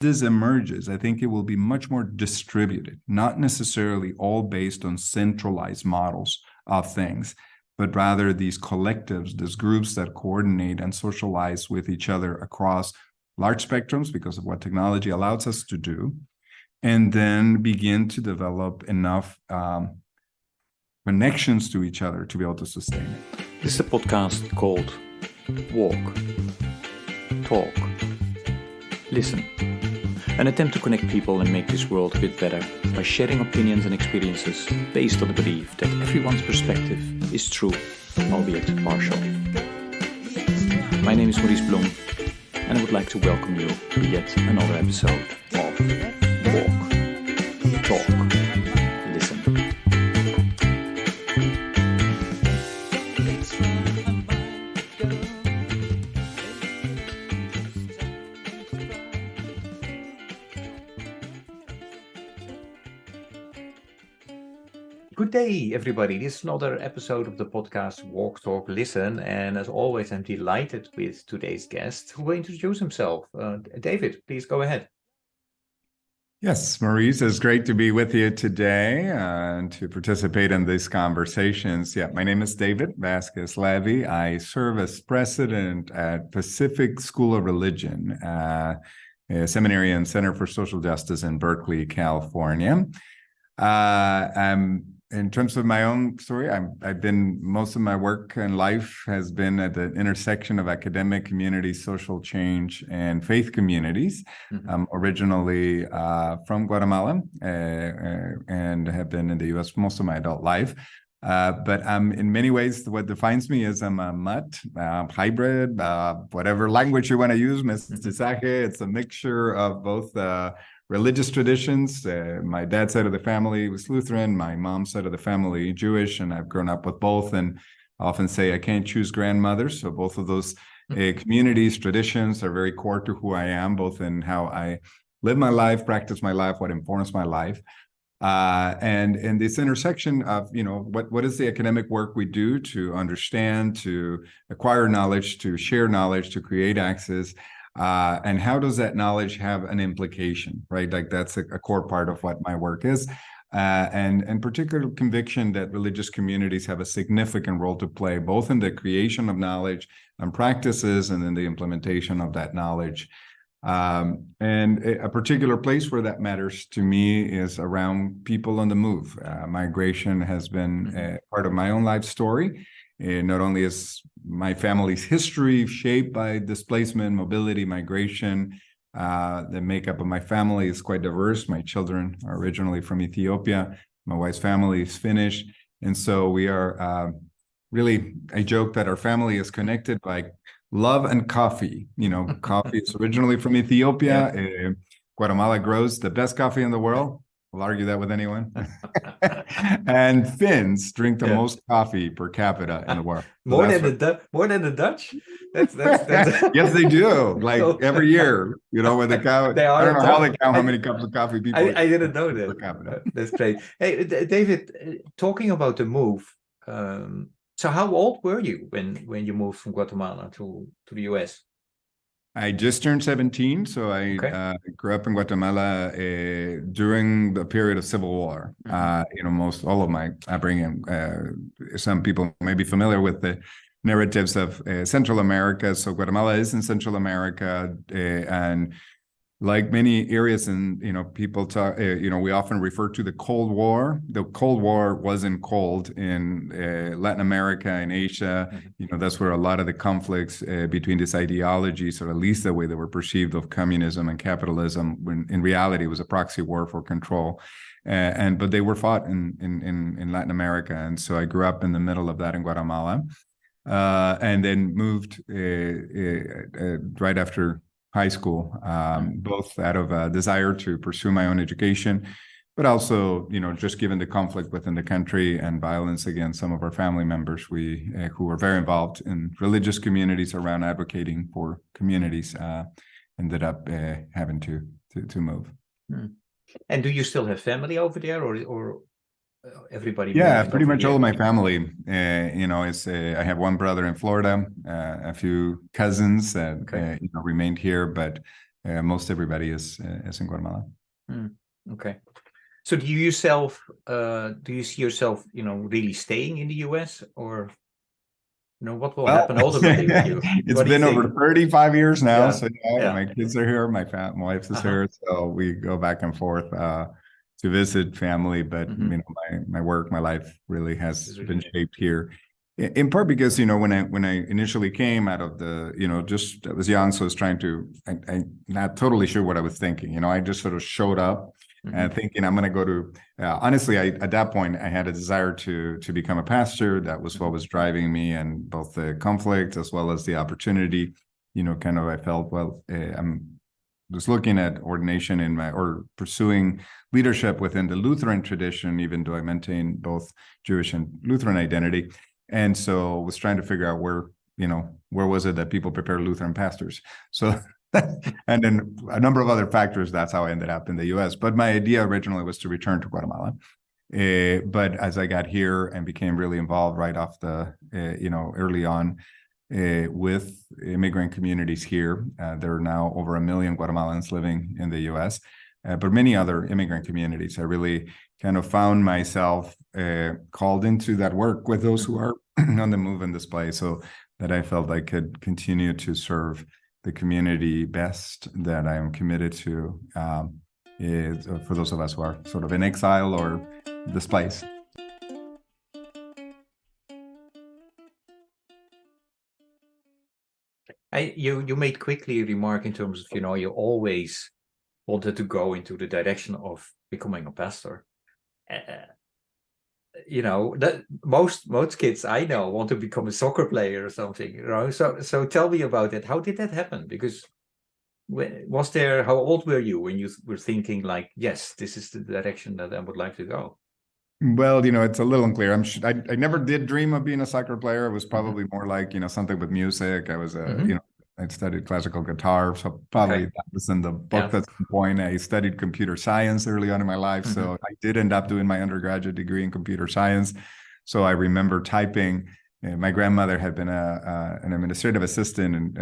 this emerges, I think it will be much more distributed, not necessarily all based on centralized models of things, but rather these collectives, these groups that coordinate and socialize with each other across large spectrums because of what technology allows us to do, and then begin to develop enough connections to each other to be able to sustain it. This is a podcast called Walk, Talk, Listen. An attempt to connect people and make this world a bit better by sharing opinions and experiences based on the belief that everyone's perspective is true, albeit partial. My name is Maurice Blom, and I would like to welcome you to yet another episode of Walk, Talk, Listen. Good day, everybody. This is another episode of the podcast Walk, Talk, Listen. And as always, I'm delighted with today's guest who will introduce himself. David, please go ahead. Yes, Maurice, it's great to be with you today and to participate in these conversations. Yeah, my name is David Vásquez-Levy. I serve as president at Pacific School of Religion, a seminary and Center for Social Justice in Berkeley, California. In terms of my own story, most of my work in life has been at the intersection of academic, community, social change, and faith communities. Mm-hmm. I'm originally from Guatemala and have been in the U.S. most of my adult life. But in many ways, what defines me is I'm a mutt, hybrid, whatever language you want to use, mestizaje. It's a mixture of both religious traditions. My dad's side of the family was Lutheran, my mom's side of the family Jewish, and I've grown up with both. And I often say I can't choose grandmothers. So both of those communities, traditions are very core to who I am, both in how I live my life, practice my life, what informs my life. And in this intersection of, what is the academic work we do to understand, to acquire knowledge, to share knowledge, to create access, and how does that knowledge have an implication, right? Like that's a core part of what my work is. And particular conviction that religious communities have a significant role to play, both in the creation of knowledge and practices and in the implementation of that knowledge. And a particular place where that matters to me is around people on the move. Migration has been part of my own life story. Not only is my family's history shaped by displacement, mobility, migration, the makeup of my family is quite diverse. My children are originally from Ethiopia. My wife's family is Finnish. And so we are I joke that our family is connected by love and coffee. Coffee is originally from Ethiopia. Yeah. Guatemala grows the best coffee in the world. I'll argue that with anyone. And Finns drink the most coffee per capita in the world. More than the Dutch? That's Yes, they do. Like every year, with the cow. I don't know how they count how many cups of coffee people. I didn't know that. Per capita. That's great. Hey, David, talking about the move. So how old were you when you moved from Guatemala to the US? I just turned 17, so I grew up in Guatemala during the period of Civil War. Mm-hmm. All of my upbringing, some people may be familiar with the narratives of Central America. So Guatemala is in Central America, and like many areas, people talk, we often refer to the Cold War. The Cold War wasn't cold in Latin America and Asia. Mm-hmm. That's where a lot of the conflicts between these ideologies, or at least the way they were perceived, of communism and capitalism, when in reality it was a proxy war for control. But they were fought in Latin America. And so I grew up in the middle of that in Guatemala, and then moved right after high school, both out of a desire to pursue my own education, but also, just given the conflict within the country and violence against some of our family members, who were very involved in religious communities around advocating for communities, ended up having to move. And do you still have family over there, or everybody? Yeah, pretty much all of my family. I have one brother in Florida, a few cousins that remained here, but most everybody is in Guatemala. Okay. So do you see yourself, really staying in the US, or what will happen ultimately with you? It's been over 35 years now. Yeah. So my kids are here, my wife is here, so we go back and forth to visit family. But my work, my life really has been shaped here. In part because when I initially came out of the just I was young, so I was trying to I'm not totally sure what I was thinking. I just sort of showed up and thinking I'm going to go to. Honestly, at that point I had a desire to become a pastor. That was what was driving me, and both the conflict as well as the opportunity. Kind of I felt I'm just looking at ordination or pursuing leadership within the Lutheran tradition, even though I maintain both Jewish and Lutheran identity. And so was trying to figure out where was it that people prepare Lutheran pastors? So, and then a number of other factors, that's how I ended up in the US. But my idea originally was to return to Guatemala. But as I got here and became really involved right off the, early on with immigrant communities here, there are now over 1 million Guatemalans living in the US, but many other immigrant communities. I really kind of found myself called into that work with those who are on the move and display, so that I felt I could continue to serve the community best that I am committed to for those of us who are sort of in exile or displaced. You made quickly a remark in terms of, you always wanted to go into the direction of becoming a pastor. That most kids I know want to become a soccer player or something. So tell me about that. How did that happen? Because how old were you when you were thinking like, yes, this is the direction that I would like to go? Well, it's a little unclear. I never did dream of being a soccer player. It was probably more like, something with music. I was I studied classical guitar, so probably that was in the book. That's the point. I studied computer science early on in my life, so I did end up doing my undergraduate degree in computer science. So I remember typing. My grandmother had been an administrative assistant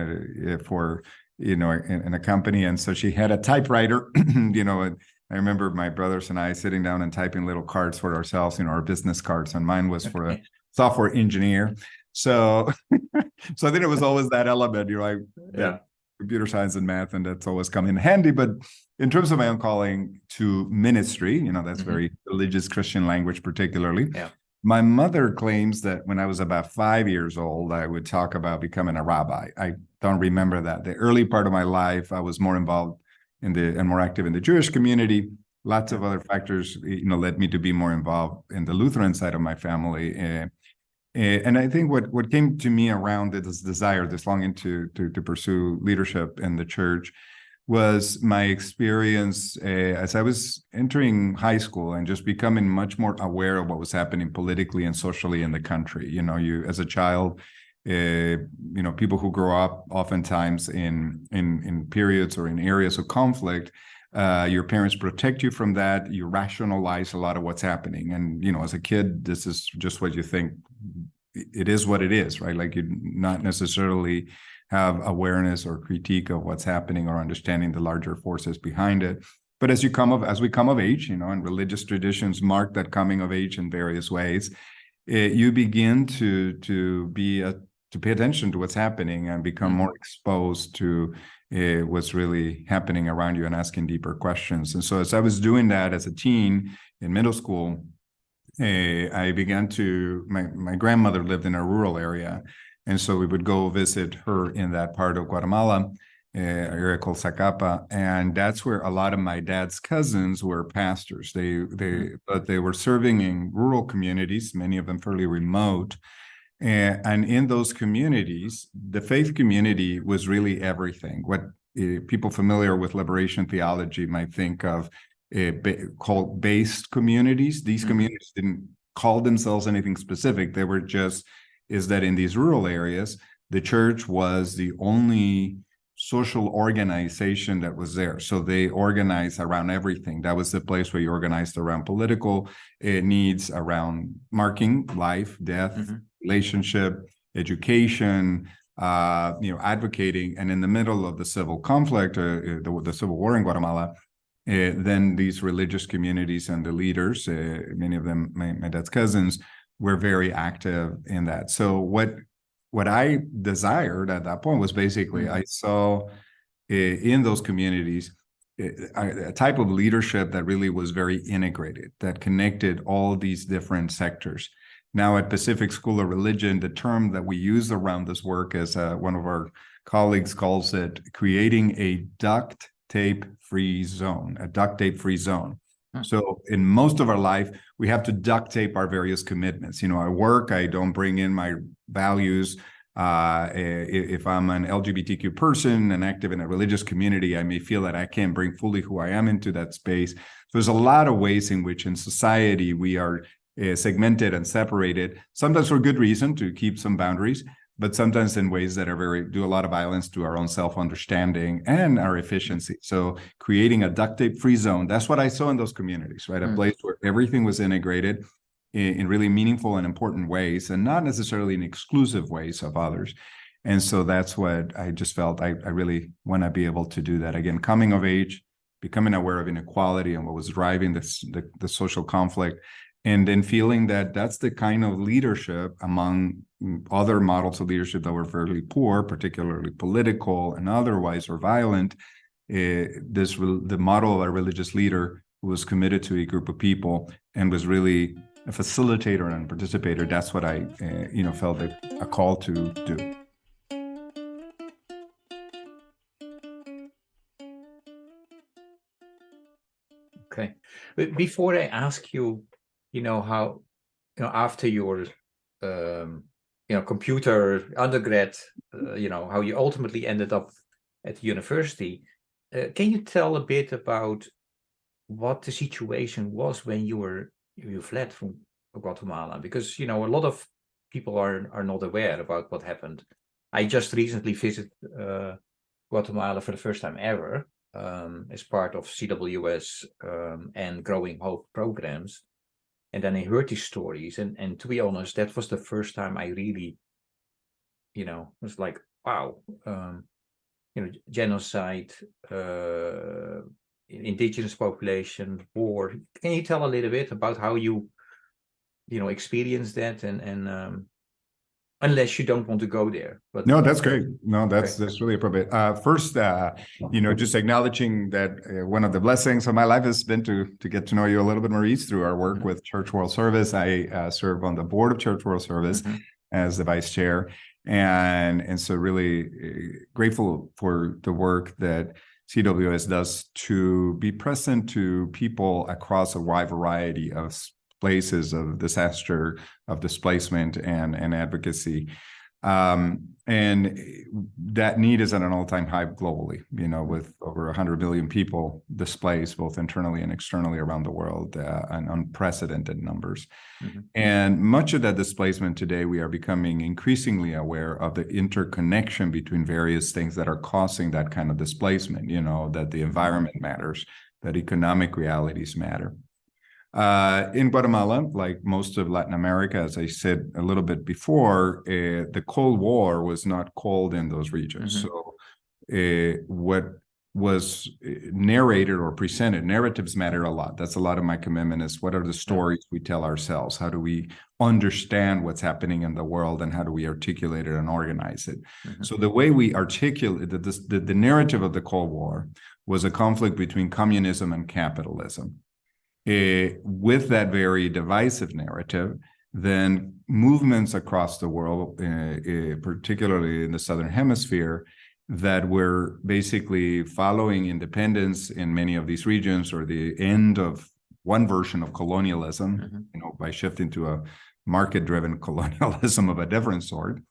for in a company, and so she had a typewriter. And I remember my brothers and I sitting down and typing little cards for ourselves, our business cards, and mine was for a software engineer. So I think it was always that element, computer science and math, and that's always come in handy. But in terms of my own calling to ministry, that's very religious Christian language particularly. Yeah. My mother claims that when I was about 5 years old, I would talk about becoming a rabbi. I don't remember that. The early part of my life, I was more involved and more active in the Jewish community. Lots of other factors, led me to be more involved in the Lutheran side of my family. And I think what came to me around this desire, this longing to pursue leadership in the church, was my experience as I was entering high school and just becoming much more aware of what was happening politically and socially in the country. You as a child, people who grow up oftentimes in periods or in areas of conflict, your parents protect you from that. You rationalize a lot of what's happening. And, as a kid, this is just what you think. It is what it is, right? Like, you not necessarily have awareness or critique of what's happening or understanding the larger forces behind it. But as we come of age, and religious traditions mark that coming of age in various ways, you begin to pay attention to what's happening and become more exposed to what's really happening around you and asking deeper questions. And so as I was doing that as a teen in middle school, I began my grandmother lived in a rural area. And so we would go visit her in that part of Guatemala, area called Zacapa. And that's where a lot of my dad's cousins were pastors. But they were serving in rural communities, many of them fairly remote. And in those communities, the faith community was really everything. What people familiar with liberation theology might think of called based communities. These communities didn't call themselves anything specific. They were is that in these rural areas, the church was the only social organization that was there. So they organized around everything. That was the place where you organized around political needs, around marking life, death, relationship, education, advocating, and in the middle of the civil conflict, the civil war in Guatemala, then these religious communities and the leaders, many of them my dad's cousins, were very active in that. So what I desired at that point was basically I saw in those communities a type of leadership that really was very integrated, that connected all these different sectors. Now at Pacific School of Religion, the term that we use around this work, as one of our colleagues calls it, creating a duct tape-free zone, a duct tape-free zone. So in most of our life, we have to duct tape our various commitments. At work, I don't bring in my values. If I'm an LGBTQ person and active in a religious community, I may feel that I can't bring fully who I am into that space. So there's a lot of ways in which in society we are segmented and separated, sometimes for good reason to keep some boundaries, but sometimes in ways that are do a lot of violence to our own self-understanding and our efficiency. So creating a duct tape-free zone, that's what I saw in those communities, right? A place where everything was integrated in really meaningful and important ways, and not necessarily in exclusive ways of others. And so that's what I just felt I really want to be able to do that. Again, coming of age, becoming aware of inequality and what was driving the social conflict, and then feeling that that's the kind of leadership among other models of leadership that were fairly poor, particularly political and otherwise, or violent. The model of a religious leader who was committed to a group of people and was really a facilitator and participator. That's what I, felt a call to do. Okay, but before I ask you, how, after your, computer undergrad, how you ultimately ended up at the university, can you tell a bit about what the situation was when you fled from Guatemala? Because, a lot of people are not aware about what happened. I just recently visited Guatemala for the first time ever as part of CWS and Growing Hope programs. And then I heard these stories, and to be honest, that was the first time I really, was like, wow, genocide, indigenous population, war. Can you tell a little bit about how you, experienced that, and unless you don't want to go there? But no, that's great. No, that's really appropriate. First, just acknowledging that one of the blessings of my life has been to get to know you a little bit more through our work with Church World Service. I serve on the board of Church World Service as the vice chair, and so really grateful for the work that CWS does to be present to people across a wide variety of places of disaster, of displacement, and advocacy. And that need is at an all-time high globally, with over 100 million people displaced, both internally and externally around the world, and unprecedented numbers. And much of that displacement today, we are becoming increasingly aware of the interconnection between various things that are causing that kind of displacement, that the environment matters, that economic realities matter. In Guatemala, like most of Latin America, as I said a little bit before, the Cold War was not cold in those regions. So what was narrated or presented, narratives matter a lot. That's a lot of my commitment, is what are the stories we tell ourselves? How do we understand what's happening in the world, and how do we articulate it and organize it? So the way we articulate the narrative of the Cold War was a conflict between communism and capitalism. With that very divisive narrative, then movements across the world, particularly in the Southern Hemisphere, that were basically following independence in many of these regions, or the end of one version of colonialism, by shifting to a market-driven colonialism of a different sort.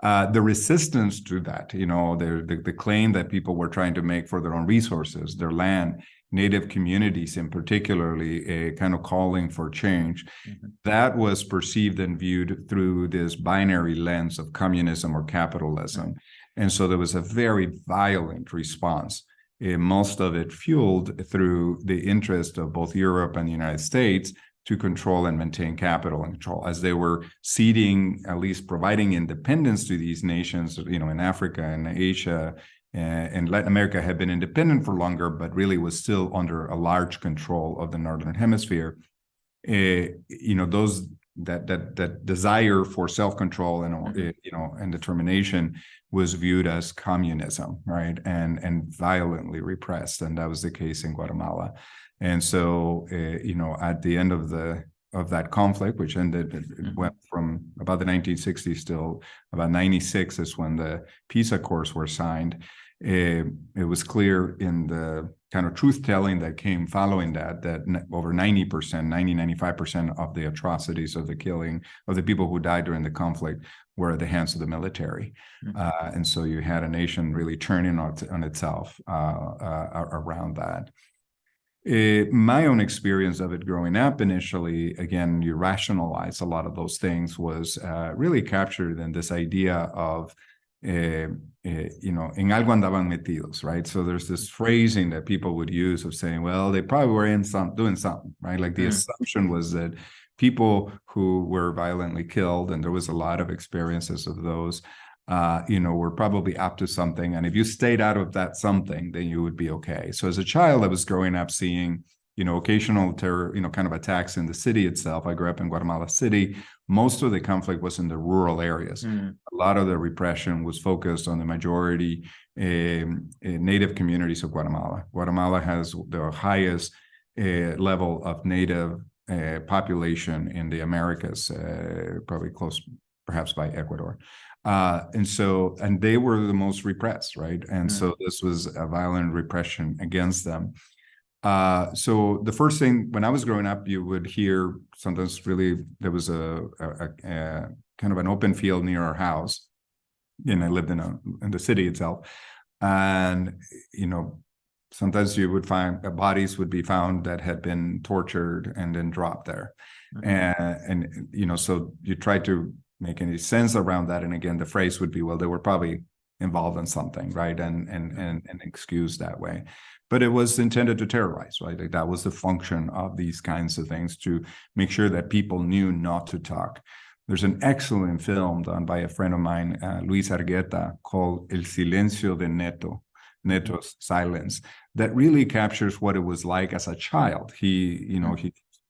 The resistance to that, the claim that people were trying to make for their own resources, their land, Native communities in particularly, a kind of calling for change, that was perceived and viewed through this binary lens of communism or capitalism. And so there was a very violent response, most of it fueled through the interest of both Europe and the United States to control and maintain capital and control, as they were ceding, at least providing independence to these nations, in Africa and Asia and Latin America had been independent for longer, but really was still under a large control of the Northern Hemisphere. Those that desire for self-control and determination was viewed as communism, right, and violently repressed, and that was the case in Guatemala. And so, at the end of that conflict, which ended, it went from about the 1960s till about 96 is when the peace accords were signed. It was clear in the kind of truth-telling that came following that over 95% of the atrocities of the killing of the people who died during the conflict were at the hands of the military. And so you had a nation really turning on itself around that. My own experience of it growing up initially, again, you rationalize a lot of those things, was really captured in this idea of, en algo andaban metidos, right? So there's this phrasing that people would use of saying, well, they probably were doing something, right? Like the assumption was that people who were violently killed, and there was a lot of experiences of those, were probably up to something. And if you stayed out of that something, then you would be okay. So as a child, I was growing up seeing, occasional terror, kind of attacks in the city itself. I grew up in Guatemala City. Most of the conflict was in the rural areas. A lot of the repression was focused on the majority native communities of Guatemala. Guatemala has the highest level of native population in the Americas, probably close, perhaps by Ecuador. And they were the most repressed, right? And so this was a violent repression against them. So the first thing, when I was growing up, you would hear sometimes there was a kind of an open field near our house, and I lived in the city itself. And, sometimes you would find bodies would be found that had been tortured and then dropped there. And so you try to make any sense around that. And again, the phrase would be, well, they were probably involved in something, right? And excused that way. But it was intended to terrorize, right? Like that was the function of these kinds of things, to make sure that people knew not to talk. There's an excellent film done by a friend of mine, Luis Argueta, called El Silencio de Neto, Neto's Silence, that really captures what it was like as a child. He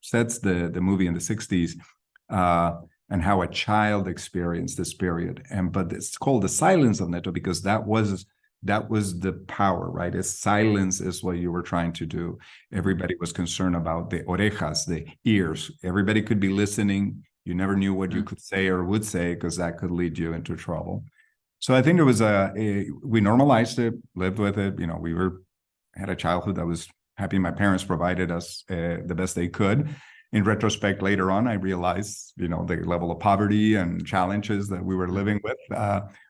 sets the movie in the 60s and how a child experienced this period. But it's called The Silence of Neto because that was the power, right? Silence is what you were trying to do. Everybody was concerned about the orejas, the ears. Everybody could be listening. You never knew what you could say or would say, because that could lead you into trouble. So I think there was we normalized it, lived with it. We had a childhood that was happy. My parents provided us the best they could. In retrospect, later on, I realized, the level of poverty and challenges that we were living with.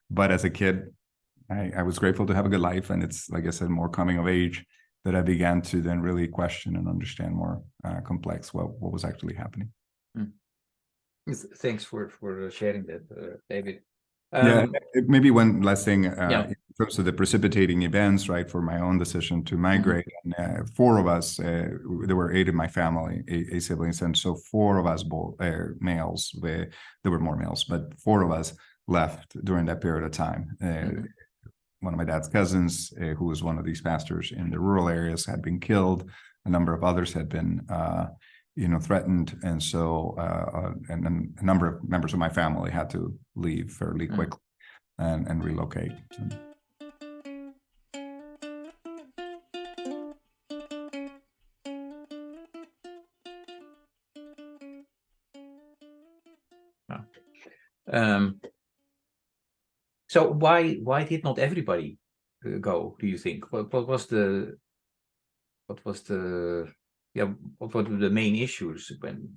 But as a kid, I was grateful to have a good life. And it's, like I said, more coming of age that I began to then really question and understand more complex what was actually happening. Thanks for sharing that, David. Maybe one last thing in terms of the precipitating events, right, for my own decision to migrate. And 4 of us, there were 8 in my family, 8 siblings, and so 4 of us, males. There were more males, but 4 of us left during that period of time. One of my dad's cousins, who was one of these pastors in the rural areas, had been killed. A number of others had been threatened. And so, and then a number of members of my family had to leave fairly quickly and relocate. So why did not everybody go, do you think? What were the main issues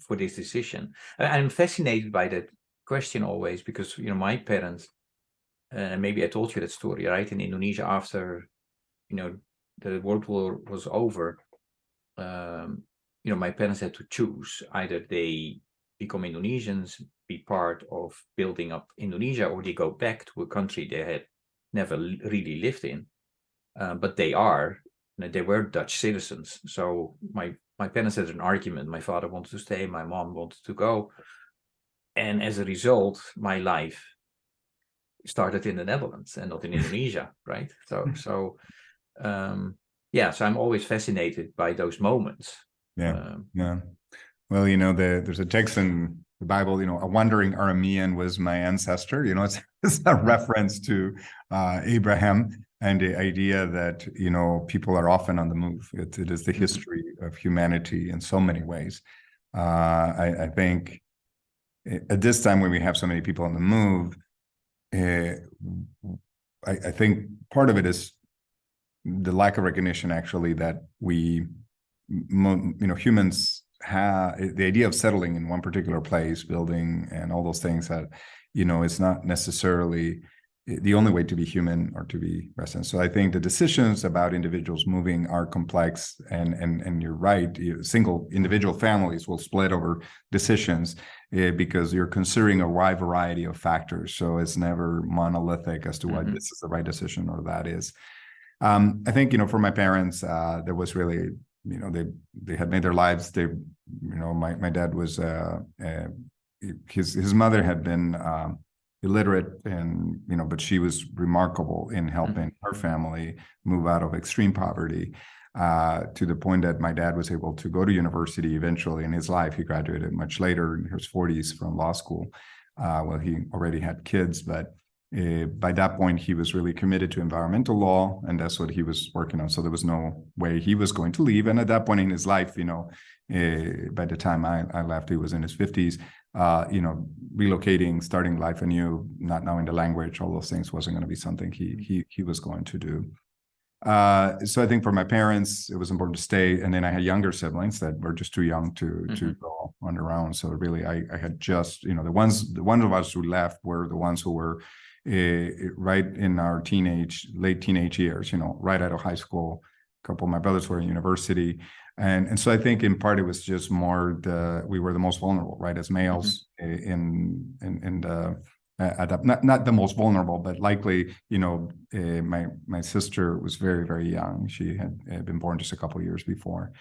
for this decision? I'm fascinated by that question always, because my parents, and maybe I told you that story, right? In Indonesia, after the World War was over, my parents had to choose: either they become Indonesians, be part of building up Indonesia, or they go back to a country they had never really lived in, but they are they were Dutch citizens. So my parents had an argument. My father wanted to stay, my mom wanted to go. And as a result, my life started in the Netherlands and not in Indonesia, right? So I'm always fascinated by those moments. Yeah. Well, there's a text in the Bible, a wandering Aramean was my ancestor. It's a reference to Abraham and the idea that, people are often on the move. It is the history of humanity in so many ways. I think at this time when we have so many people on the move, I think part of it is the lack of recognition, actually, that humans have the idea of settling in one particular place, building and all those things that, it's not necessarily the only way to be human or to be resident. So I think the decisions about individuals moving are complex, and you're right, single individual families will split over decisions because you're considering a wide variety of factors. So it's never monolithic as to what this is the right decision or that is. I think, for my parents, there was really, they had made their lives. My dad was, his mother had been illiterate, and, but she was remarkable in helping her family move out of extreme poverty, to the point that my dad was able to go to university eventually in his life. He graduated much later in his 40s from law school. Well, he already had kids, but by that point, he was really committed to environmental law, and that's what he was working on. So there was no way he was going to leave. And at that point in his life, by the time I left, he was in his 50s, relocating, starting life anew, not knowing the language, all those things wasn't going to be something he was going to do. So I think for my parents, it was important to stay. And then I had younger siblings that were just too young to go on their own. So really, I had just, the one of us who left were the ones who were right in our late teenage years, right out of high school. A couple of my brothers were in university. And so I think in part it was just more we were the most vulnerable, right, as males not the most vulnerable, but likely, my sister was very, very young. She had been born just a couple of years before.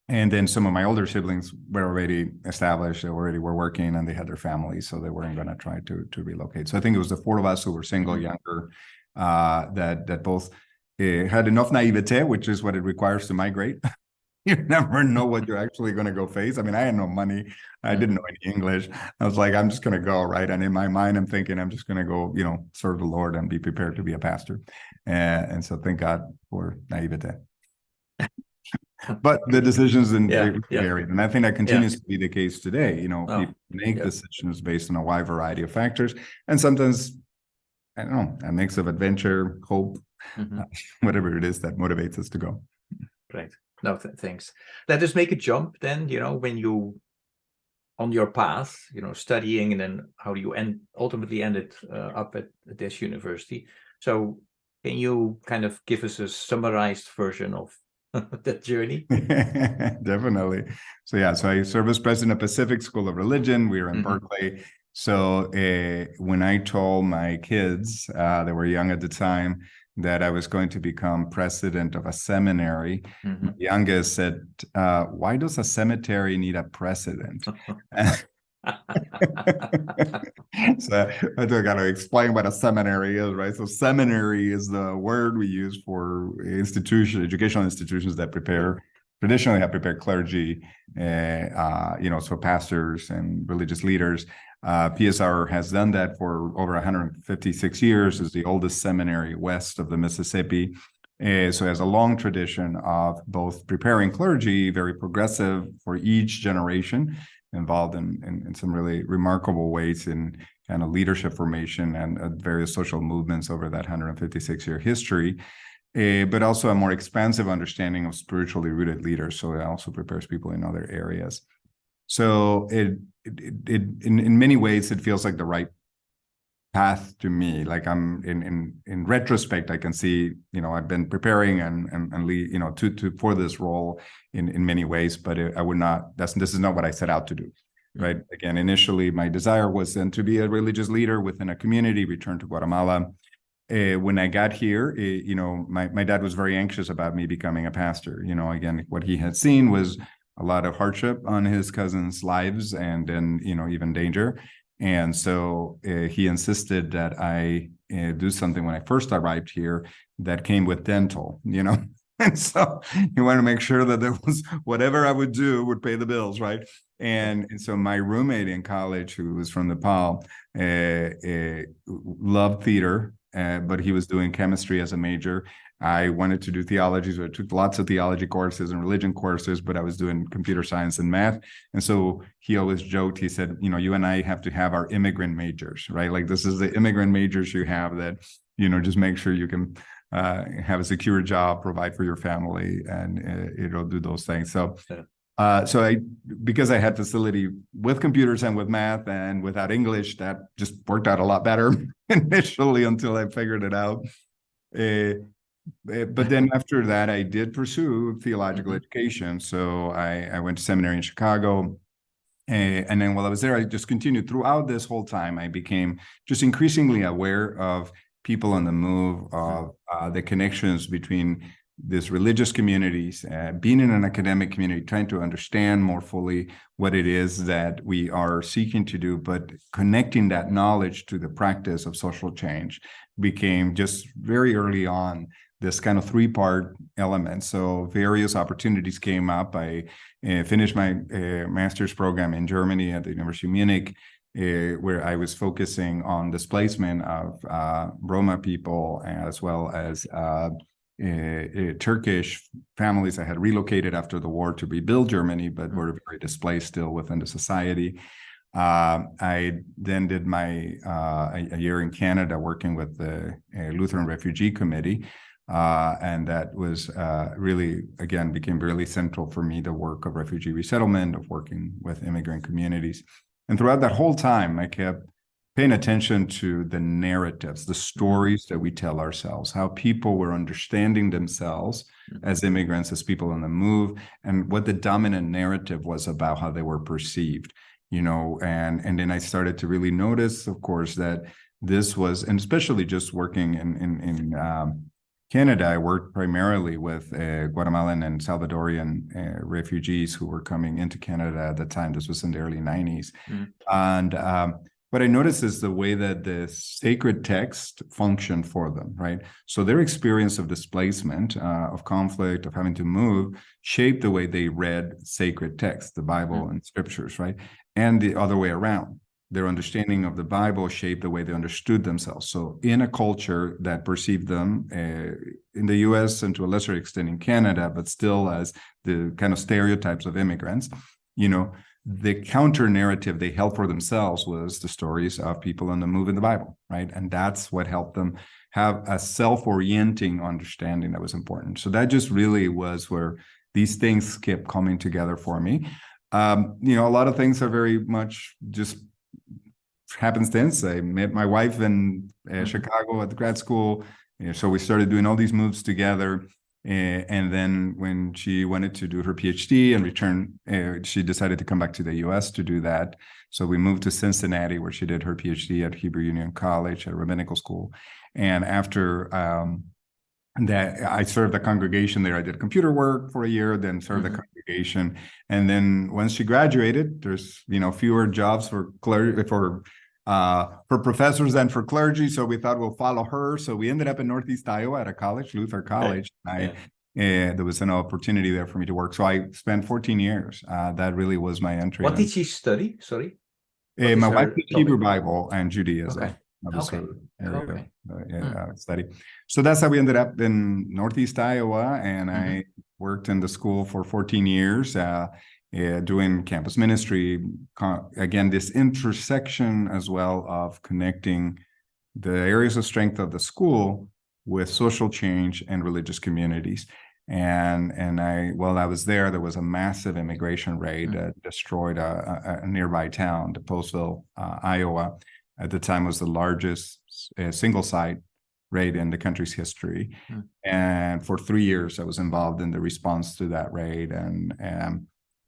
And then some of my older siblings were already established, they already were working, and they had their families, so they weren't going to try to relocate. So I think it was the four of us who were single, younger, that both had enough naivete, which is what it requires to migrate. You never know what you're actually going to go face. I mean, I had no money. I didn't know any English. I was like, I'm just going to go, right? And in my mind, I'm thinking I'm just going to go, serve the Lord and be prepared to be a pastor. And so thank God for naivete. But the decisions varied. And I think that continues to be the case today. People make decisions based on a wide variety of factors. And sometimes, I don't know, a mix of adventure, hope, whatever it is that motivates us to go. Right. No, thanks. Let us make a jump then, when you, on your path, studying, and then how you ultimately ended up at this university. So can you kind of give us a summarized version of that journey? Definitely. So I serve as president of Pacific School of Religion. We were in Berkeley. So when I told my kids, they were young at the time, that I was going to become president of a seminary, my youngest said, why does a cemetery need a president? So I got to explain what a seminary is, right? So seminary is the word we use for educational institutions that traditionally have prepared clergy, so pastors and religious leaders. PSR has done that for over 156 years, is the oldest seminary west of the Mississippi. So it has a long tradition of both preparing clergy, very progressive for each generation, involved in some really remarkable ways in kind of leadership formation and various social movements over that 156-year history, but also a more expansive understanding of spiritually rooted leaders. So it also prepares people in other areas. So in many ways, it feels like the right path to me. Like I'm in retrospect, I can see, I've been preparing and lead, for this role in many ways, but I would not, this is not what I set out to do, right? Again, initially my desire was then to be a religious leader within a community, return to Guatemala, when I got here, my dad was very anxious about me becoming a pastor. Again, what he had seen was a lot of hardship on his cousins' lives, and then, even danger. And so he insisted that I do something when I first arrived here that came with dental, And so he wanted to make sure that there was whatever I would do would pay the bills, right? And so my roommate in college, who was from Nepal, loved theater, but he was doing chemistry as a major. I wanted to do theology, so I took lots of theology courses and religion courses, but I was doing computer science and math. And so he always joked, he said, you and I have to have our immigrant majors, right? Like, this is the immigrant majors you have that, just make sure you can have a secure job, provide for your family, and do those things. So, because I had facility with computers and with math and without English, that just worked out a lot better initially until I figured it out. But then after that, I did pursue theological education. So I went to seminary in Chicago. And then while I was there, I just continued throughout this whole time. I became just increasingly aware of people on the move, of the connections between these religious communities, being in an academic community, trying to understand more fully what it is that we are seeking to do, but connecting that knowledge to the practice of social change became just very early on this kind of three-part element. So various opportunities came up. I finished my master's program in Germany at the University of Munich, where I was focusing on displacement of Roma people, as well as Turkish families that had relocated after the war to rebuild Germany, but were very displaced still within the society. I then did my a year in Canada working with the Lutheran Refugee Committee, and that was really, again, became really central for me, the work of refugee resettlement, of working with immigrant communities. And throughout that whole time, I kept paying attention to the narratives, the stories that we tell ourselves, how people were understanding themselves as immigrants, as people on the move, and what the dominant narrative was about how they were perceived, and then I started to really notice, of course, that this was, and especially just working in Canada, I worked primarily with Guatemalan and Salvadorian refugees who were coming into Canada at the time. This was in the early 90s. And what I noticed is the way that the sacred text functioned for them, right? So their experience of displacement, of conflict, of having to move, shaped the way they read sacred text, the Bible and scriptures, right? And the other way around. Their understanding of the Bible shaped the way they understood themselves. So in a culture that perceived them in the US and to a lesser extent in Canada, but still as the kind of stereotypes of immigrants, the counter narrative they held for themselves was the stories of people on the move in the Bible, right? And that's what helped them have a self-orienting understanding that was important. So that just really was where these things kept coming together for me. A lot of things are very much just happenstance. I met my wife in Chicago at the grad school. So we started doing all these moves together. And then when she wanted to do her PhD and return, she decided to come back to the US to do that. So we moved to Cincinnati, where she did her PhD at Hebrew Union College, at a rabbinical school. And after that, I served the congregation there. I did computer work for a year, then served the congregation. And then once she graduated, there's fewer jobs for professors than for clergy, so we thought we'll follow her. So we ended up in Northeast Iowa at a college, Luther College. There was an opportunity there for me to work. So I spent 14 years. That really was my entry. What did she study? Sorry? My wife did Hebrew Bible and Judaism. Okay. Study. So that's how we ended up in Northeast Iowa, and I worked in the school for 14 years. Doing campus ministry, again, this intersection as well of connecting the areas of strength of the school with social change and religious communities. And while I was there was a massive immigration raid that destroyed a nearby town, Postville, Iowa. At the time was the largest single site raid in the country's history. And for 3 years, I was involved in the response to that raid.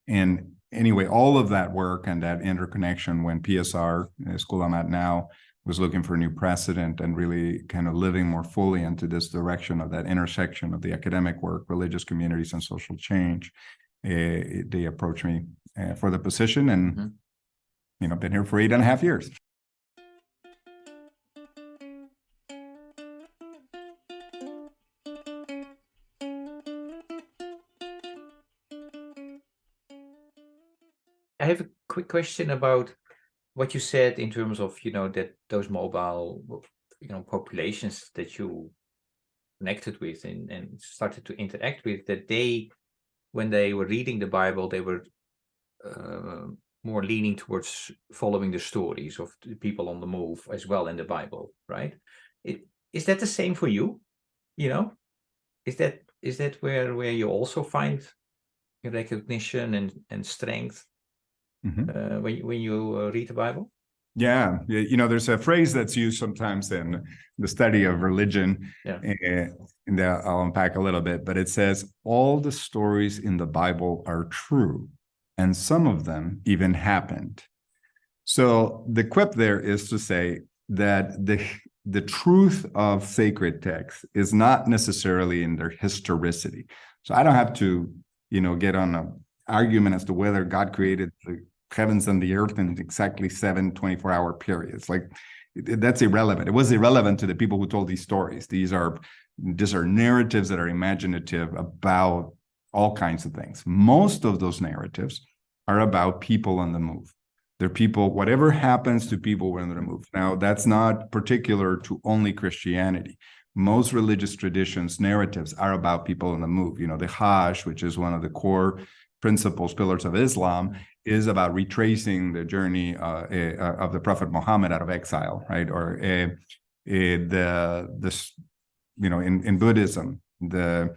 And anyway, all of that work and that interconnection, when PSR, the school I'm at now, was looking for a new precedent and really kind of living more fully into this direction of that intersection of the academic work, religious communities, and social change, they approached me for the position, and been here for 8.5 years. I have a quick question about what you said in terms of, that those mobile, populations that you connected with and started to interact with, that when they were reading the Bible, they were more leaning towards following the stories of the people on the move as well in the Bible, right? Is that the same for you? Is that where you also find recognition and strength when you read the Bible? Yeah, there's a phrase that's used sometimes in the study of religion, and I'll unpack a little bit, but it says, all the stories in the Bible are true, and some of them even happened. So the quip there is to say that the truth of sacred texts is not necessarily in their historicity. So I don't have to, get on an argument as to whether God created the heavens and the earth in exactly 7 24-hour periods. Like, that's irrelevant. It was irrelevant to the people who told these stories. These are narratives that are imaginative about all kinds of things. Most of those narratives are about people on the move. They're people, whatever happens to people when they're on the move. Now, that's not particular to only Christianity. Most religious traditions, narratives are about people on the move. The Hajj, which is one of the core pillars of Islam, is about retracing the journey of the Prophet Muhammad out of exile, right? Or in Buddhism, the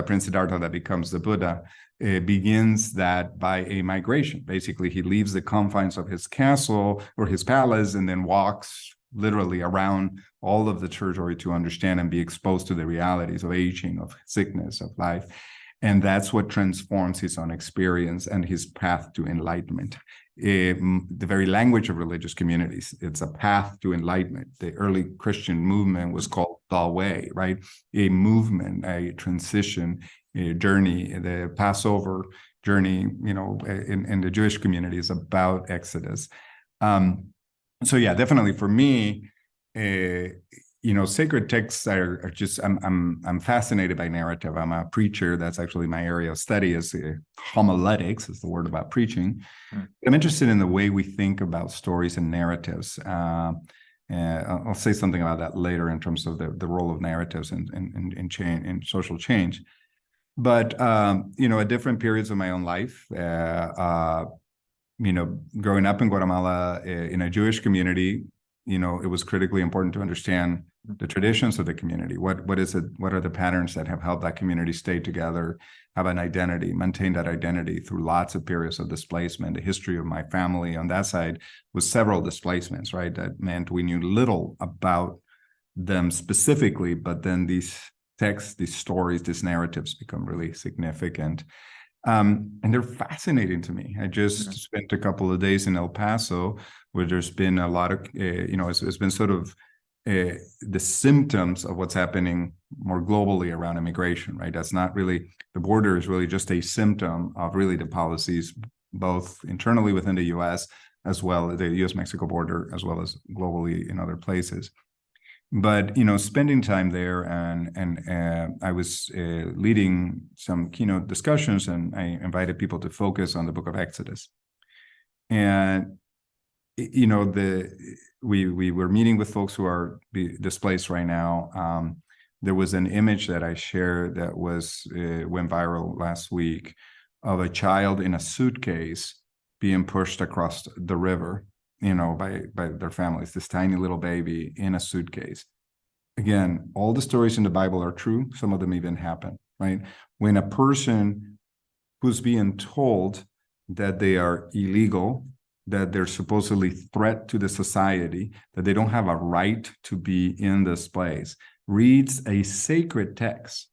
Prince Siddhartha that becomes the Buddha, begins that by a migration. Basically, he leaves the confines of his castle or his palace and then walks literally around all of the territory to understand and be exposed to the realities of aging, of sickness, of life. And that's what transforms his own experience and his path to enlightenment. The very language of religious communities, it's a path to enlightenment. The early Christian movement was called the way, right? A movement, a transition, a journey. The Passover journey, in the Jewish community is about Exodus. So yeah, definitely for me, sacred texts are just, I'm fascinated by narrative. I'm a preacher. That's actually my area of study, is homiletics, is the word about preaching. I'm interested in the way we think about stories and narratives. I'll say something about that later in terms of the role of narratives in social change. But, at different periods of my own life, growing up in Guatemala in a Jewish community, it was critically important to understand the traditions of the community. What is it? What are the patterns that have helped that community stay together, have an identity, maintain that identity through lots of periods of displacement? The history of my family on that side was several displacements, right? That meant we knew little about them specifically, but then these texts, these stories, these narratives become really significant. And they're fascinating to me. I just spent a couple of days in El Paso, where there's been a lot of, it's been sort of the symptoms of what's happening more globally around immigration, right? That's not really, the border is really just a symptom of really the policies, both internally within the U.S., as well as the U.S.-Mexico border, as well as globally in other places. But, spending time there, and I was leading some keynote discussions, and I invited people to focus on the book of Exodus. And, we were meeting with folks who are displaced right now. There was an image that I shared that went viral last week of a child in a suitcase being pushed across the river, by their families, this tiny little baby in a suitcase. Again, all the stories in the Bible are true. Some of them even happen, right? When a person who's being told that they are illegal, that they're supposedly threat to the society, that they don't have a right to be in this place, reads a sacred text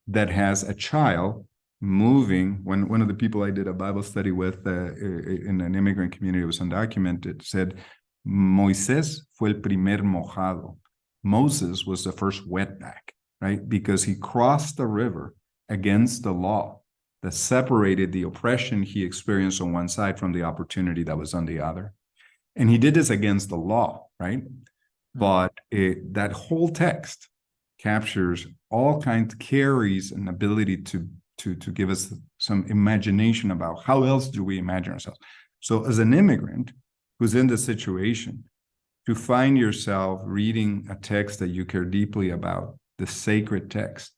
that has a child moving. When one of the people I did a Bible study with in an immigrant community was undocumented, said, Moisés fue el primer mojado. Moses was the first wetback, right? Because he crossed the river against the law that separated the oppression he experienced on one side from the opportunity that was on the other. And he did this against the law, right? But that whole text captures all kinds, carries an ability to give us some imagination about how else do we imagine ourselves. So as an immigrant who's in this situation, to find yourself reading a text that you care deeply about, the sacred text,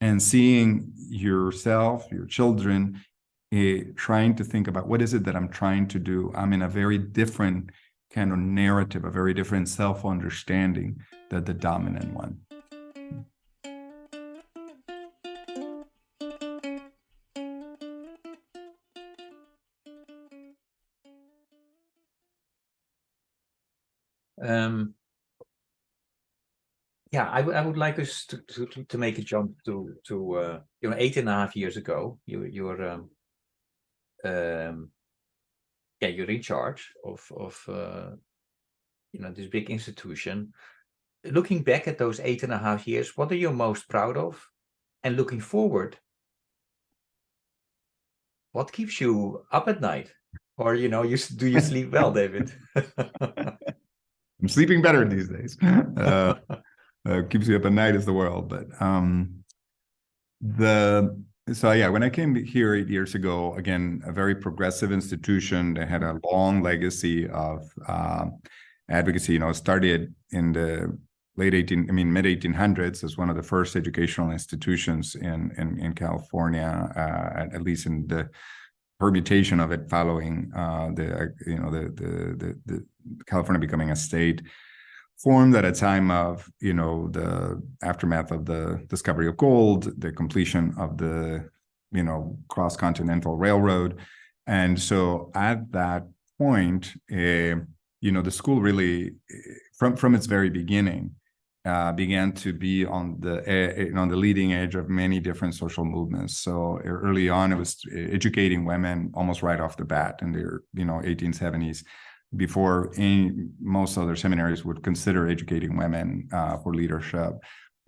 and seeing yourself, your children, trying to think about what is it that I'm trying to do. I'm in a very different kind of narrative, a very different self-understanding than the dominant one. Yeah, I would like us to make a jump to 8.5 years ago. You're in charge of this big institution. Looking back at those 8.5 years, what are you most proud of? And looking forward, what keeps you up at night? Or do you sleep well, David? I'm sleeping better these days. Keeps you up at night is the world, but when I came here 8 years ago, again, a very progressive institution that had a long legacy of advocacy. Started in the mid 1800s as one of the first educational institutions in California, at least in the permutation of it following the California becoming a state. Formed at a time of, the aftermath of the discovery of gold, the completion of the, cross-continental railroad. And so at that point, the school really, from its very beginning, began to be on the leading edge of many different social movements. So early on, it was educating women almost right off the bat in the 1870s. Before most other seminaries would consider educating women for leadership.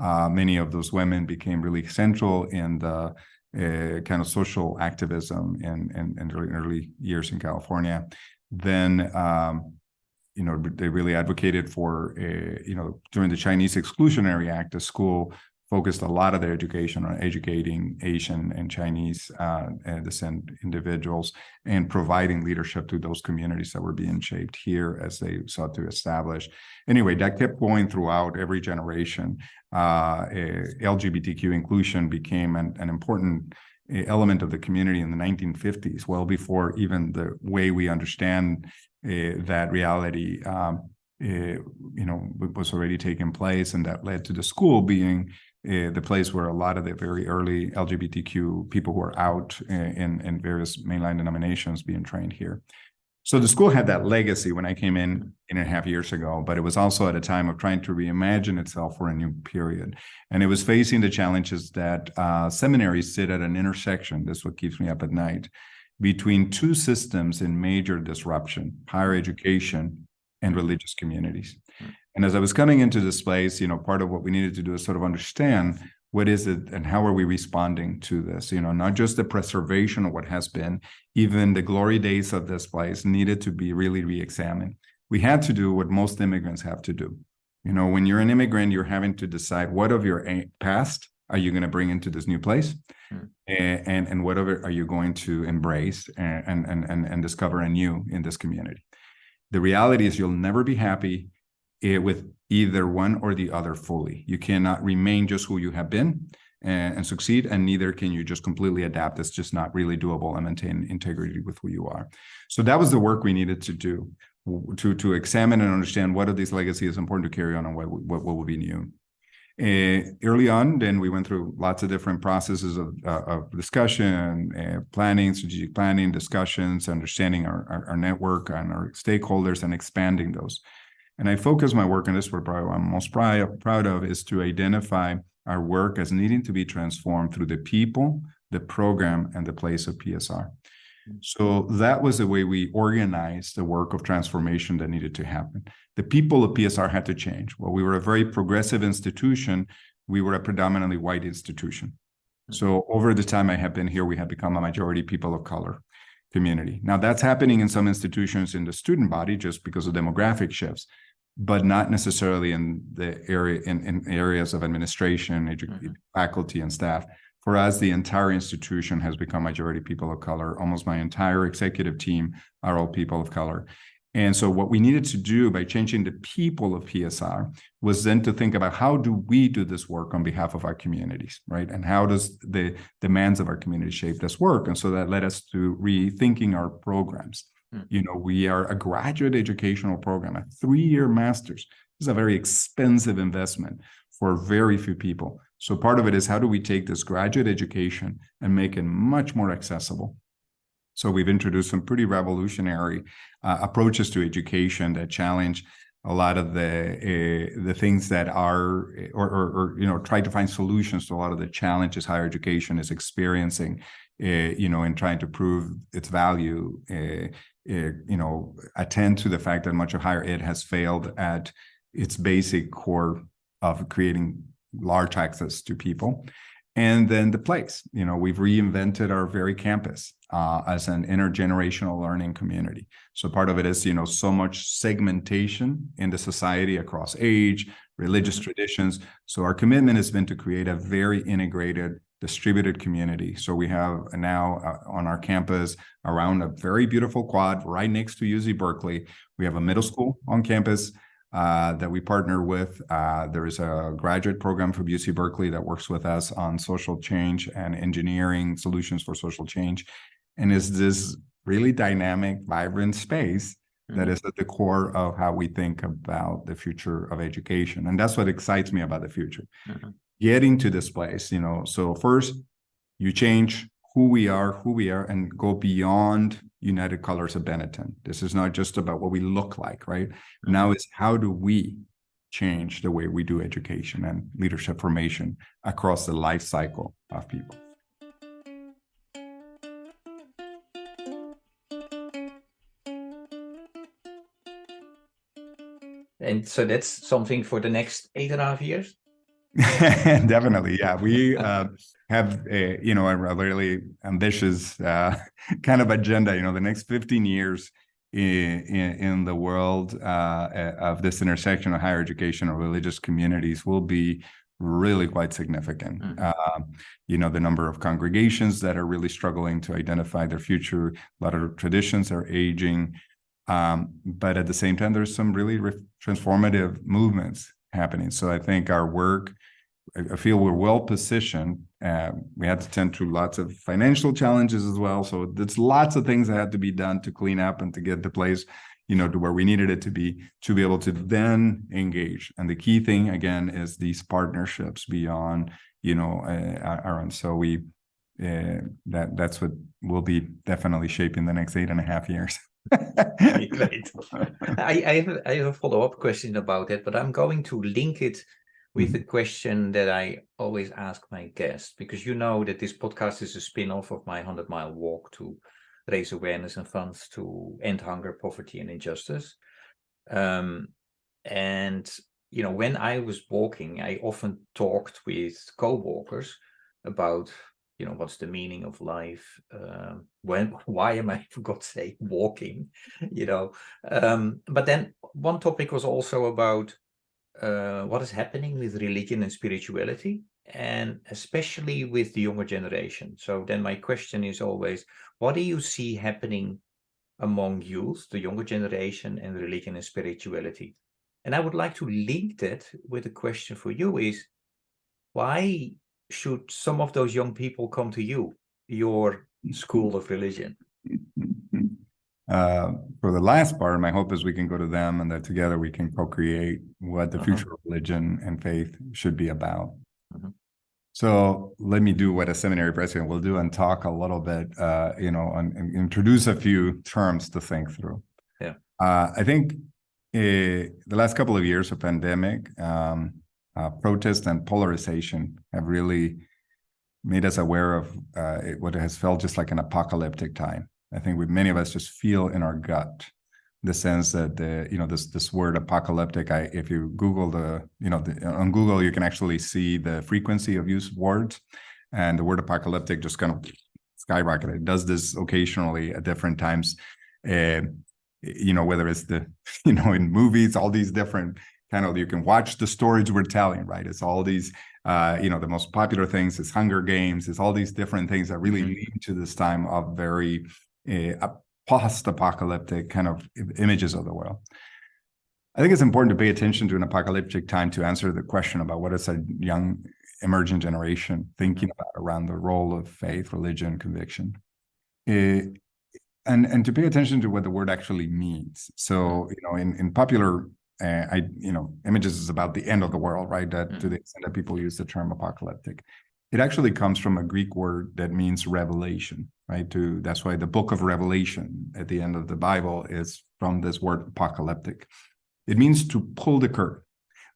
Many of those women became really central in the kind of social activism in early years in California. Then, they really advocated for, during the Chinese Exclusionary Act, the school focused a lot of their education on educating Asian and Chinese descent individuals and providing leadership to those communities that were being shaped here as they sought to establish. Anyway, that kept going throughout every generation. LGBTQ inclusion became an important element of the community in the 1950s, well before even the way we understand that reality was already taking place, and that led to the school being the place where a lot of the very early LGBTQ people who are out in various mainline denominations being trained here. So the school had that legacy when I came in 8.5 years ago, but it was also at a time of trying to reimagine itself for a new period. And it was facing the challenges that seminaries sit at an intersection, this is what keeps me up at night, between two systems in major disruption, higher education and religious communities. And as I was coming into this place, part of what we needed to do is sort of understand what is it and how are we responding to this? Not just the preservation of what has been, even the glory days of this place needed to be really re-examined. We had to do what most immigrants have to do. When you're an immigrant, you're having to decide what of your past are you going to bring into this new place, and what of it are you going to embrace and discover anew in this community. The reality is you'll never be happy with either one or the other fully. You cannot remain just who you have been and succeed, and neither can you just completely adapt. It's just not really doable and maintain integrity with who you are. So that was the work we needed to do, to examine and understand what of these legacies is important to carry on and what will be new. Early on, then we went through lots of different processes of discussion, planning, strategic planning, discussions, understanding our network and our stakeholders and expanding those. And I focus my work, and this is what I'm most proud of, is to identify our work as needing to be transformed through the people, the program, and the place of PSR. So that was the way we organized the work of transformation that needed to happen. The people of PSR had to change. Well, we were a very progressive institution. We were a predominantly white institution. So over the time I have been here, we have become a majority people of color community. Now that's happening in some institutions in the student body just because of demographic shifts, but not necessarily in the area in areas of administration, faculty, and staff. For us, the entire institution has become majority people of color. Almost my entire executive team are all people of color. And so what we needed to do by changing the people of PSR was then to think about how do we do this work on behalf of our communities, right? And how does the demands of our community shape this work? And so that led us to rethinking our programs. You know, we are a graduate educational program, a 3-year master's. This is a very expensive investment for very few people. So part of it is how do we take this graduate education and make it much more accessible? So we've introduced some pretty revolutionary approaches to education that challenge a lot of the things that are, or you know, try to find solutions to a lot of the challenges higher education is experiencing, you know, in trying to prove its value. You know, attend to the fact that much of higher ed has failed at its basic core of creating large access to people. And then the place, you know, we've reinvented our very campus as an intergenerational learning community. So part of it is, you know, so much segmentation in the society across age, religious traditions. So our commitment has been to create a very integrated, distributed community. So we have now on our campus around a very beautiful quad right next to UC Berkeley. We have a middle school on campus that we partner with. There is a graduate program from UC Berkeley that works with us on social change and engineering solutions for social change. And is this really dynamic, vibrant space that is at the core of how we think about the future of education. And that's what excites me about the future. Getting to this place, you know, so first you change who we are, and go beyond United Colors of Benetton. This is not just about what we look like, right? Now it's how do we change the way we do education and leadership formation across the life cycle of people. And so that's something for the next 8.5 years? Definitely, yeah. We have a, you know, a really ambitious kind of agenda. You know, the next 15 years in the world of this intersection of higher education and religious communities will be really quite significant. You know, the number of congregations that are really struggling to identify their future, a lot of traditions are aging, but at the same time, there's some really transformative movements happening. So I think our work, I feel we're well positioned. We had to tend to lots of financial challenges as well. So there's lots of things that had to be done to clean up and to get the place, you know, to where we needed it to be able to then engage. And the key thing, again, is these partnerships beyond, you know, our own. So we, that's what will be definitely shaping the next 8.5 years. Great. I have a follow-up question about it, but I'm going to link it with a question that I always ask my guests, because you know that this podcast is a spin-off of my 100-mile walk to raise awareness and funds to end hunger, poverty, and injustice. And, you know, when I was walking, I often talked with co-walkers about, you know, what's the meaning of life? Why am I, for God's sake, walking? You know, but then one topic was also about what is happening with religion and spirituality, and especially with the younger generation. So then my question is always, what do you see happening among youth, the younger generation, and religion and spirituality? And I would like to link that with a question for you is, why should some of those young people come to you, your school of religion? For the last part, my hope is we can go to them and that together we can co-create what the future of religion and faith should be about. So let me do what a seminary president will do and talk a little bit, you know, and introduce a few terms to think through. Yeah. I think the last couple of years of pandemic, protest and polarization have really made us aware of what has felt just like an apocalyptic time. I think many of us just feel in our gut the sense that this word apocalyptic. If you Google on Google, you can actually see the frequency of use of words, and the word apocalyptic just kind of skyrocketed. It does this occasionally at different times, whether it's in movies, all these different you can watch the stories we're telling, right? It's all these, the most popular things is Hunger Games. It's all these different things that really lead to this time of very post-apocalyptic kind of images of the world. I think it's important to pay attention to an apocalyptic time to answer the question about what is a young emerging generation thinking about around the role of faith, religion, conviction, and to pay attention to what the word actually means. So, in popular images is about the end of the world, right? That to the extent that people use the term apocalyptic, it actually comes from a Greek word that means revelation, right? That's why the book of Revelation at the end of the Bible is from this word apocalyptic. It means to pull the curtain.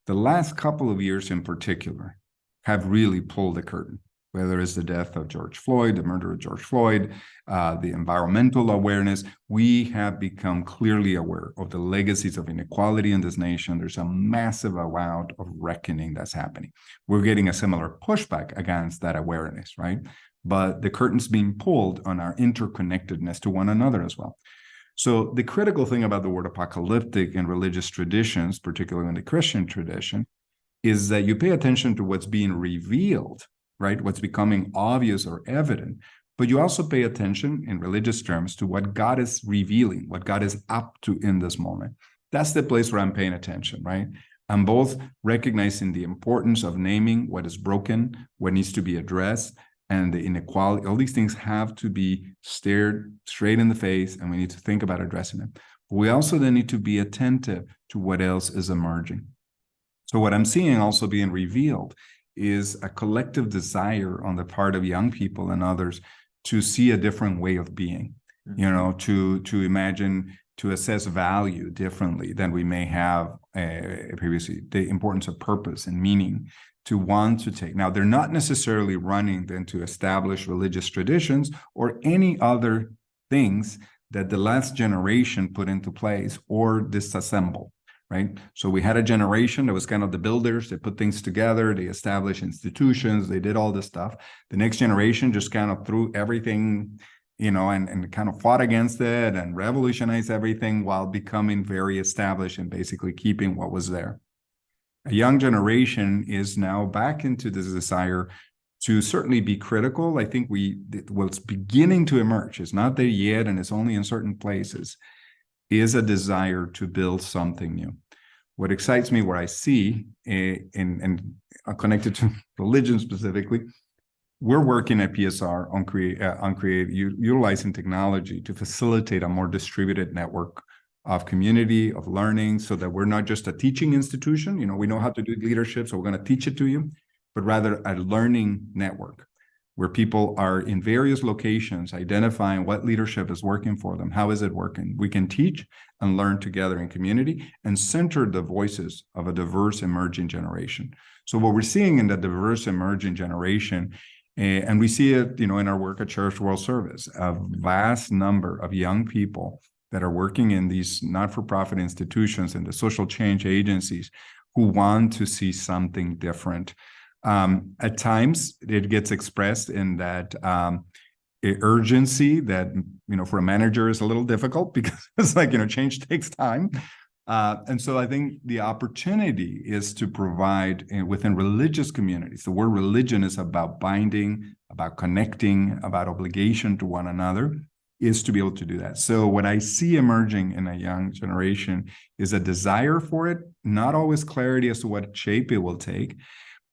The last couple of years in particular have really pulled the curtain, whether it's the death of George Floyd, the murder of George Floyd, the environmental awareness. We have become clearly aware of the legacies of inequality in this nation. There's a massive amount of reckoning that's happening. We're getting a similar pushback against that awareness, right? But the curtain's being pulled on our interconnectedness to one another as well. So the critical thing about the word apocalyptic in religious traditions, particularly in the Christian tradition, is that you pay attention to what's being revealed, right? What's becoming obvious or evident, but you also pay attention in religious terms to what God is revealing, what God is up to in this moment. That's the place where I'm paying attention, right? I'm both recognizing the importance of naming what is broken, what needs to be addressed, and the inequality. All these things have to be stared straight in the face, and we need to think about addressing them. But we also then need to be attentive to what else is emerging. So what I'm seeing also being revealed is a collective desire on the part of young people and others to see a different way of being, to imagine, to assess value differently than we may have previously, the importance of purpose and meaning, to want to take. Now, they're not necessarily running then to establish religious traditions or any other things that the last generation put into place or disassemble. Right. So we had a generation that was kind of the builders. They put things together. They established institutions. They did all this stuff. The next generation just kind of threw everything, and kind of fought against it and revolutionized everything while becoming very established and basically keeping what was there. A young generation is now back into this desire to certainly be critical. I think what's beginning to emerge, it's not there yet, and it's only in certain places, is a desire to build something new. What excites me, what I see, and connected to religion specifically, we're working at PSR on utilizing technology to facilitate a more distributed network of community, of learning, so that we're not just a teaching institution. We know how to do leadership, so we're going to teach it to you, but rather a learning network where people are in various locations identifying what leadership is working for them. How is it working? We can teach and learn together in community and center the voices of a diverse emerging generation. So what we're seeing in the diverse emerging generation, and we see it, in our work at Church World Service, a vast number of young people that are working in these not-for-profit institutions and the social change agencies who want to see something different. At times, it gets expressed in that urgency that, for a manager is a little difficult because it's like, change takes time. And so I think the opportunity is to provide within religious communities. The word religion is about binding, about connecting, about obligation to one another, is to be able to do that. So what I see emerging in a young generation is a desire for it, not always clarity as to what shape it will take.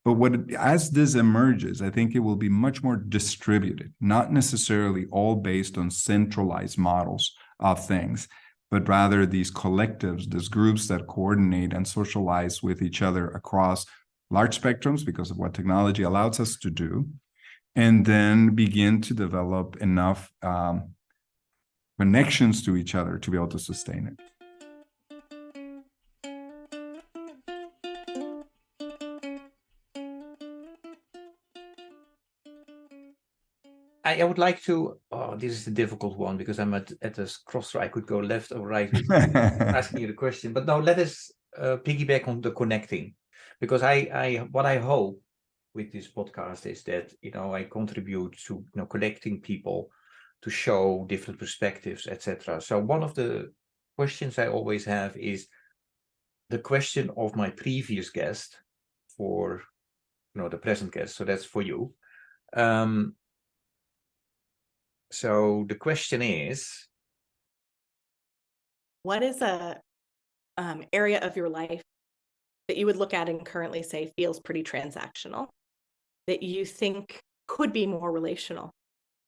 But as this emerges, I think it will be much more distributed, not necessarily all based on centralized models of things, but rather these collectives, these groups that coordinate and socialize with each other across large spectrums because of what technology allows us to do, and then begin to develop enough connections to each other to be able to sustain it. I would like to, this is a difficult one because I'm at this crossroad. I could go left or right with asking you the question, but no, let us piggyback on the connecting, because what I hope with this podcast is that, I contribute to, connecting people, to show different perspectives, etc. So one of the questions I always have is the question of my previous guest for, the present guest. So that's for you. So the question is, what is a area of your life that you would look at and currently say feels pretty transactional, that you think could be more relational?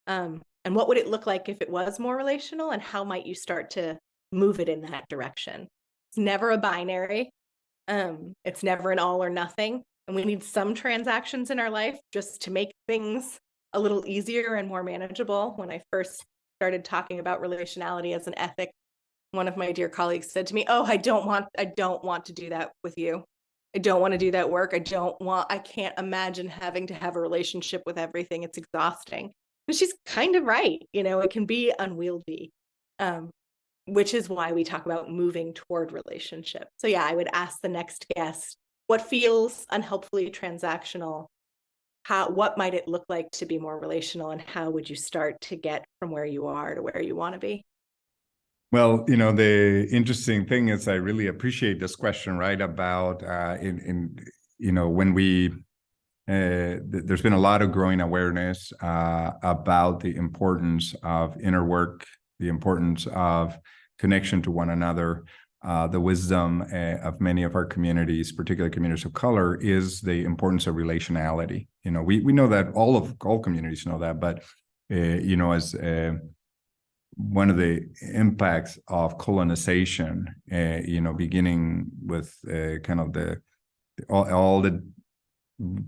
And what would it look like if it was more relational, and how might you start to move it in that direction? It's never a binary. It's never an all or nothing. And we need some transactions in our life just to make things a little easier and more manageable. When I first started talking about relationality as an ethic, one of my dear colleagues said to me, "Oh, I don't want to do that with you. I don't want to do that work. I can't imagine having to have a relationship with everything. It's exhausting." And she's kind of right. It can be unwieldy, which is why we talk about moving toward relationship. So yeah, I would ask the next guest, what feels unhelpfully transactional? What might it look like to be more relational, and how would you start to get from where you are to where you want to be? Well, the interesting thing is I really appreciate this question, right? About when we there's been a lot of growing awareness about the importance of inner work, the importance of connection to one another. The wisdom of many of our communities, particularly communities of color, is the importance of relationality. We know that all communities know that, but as one of the impacts of colonization, beginning with kind of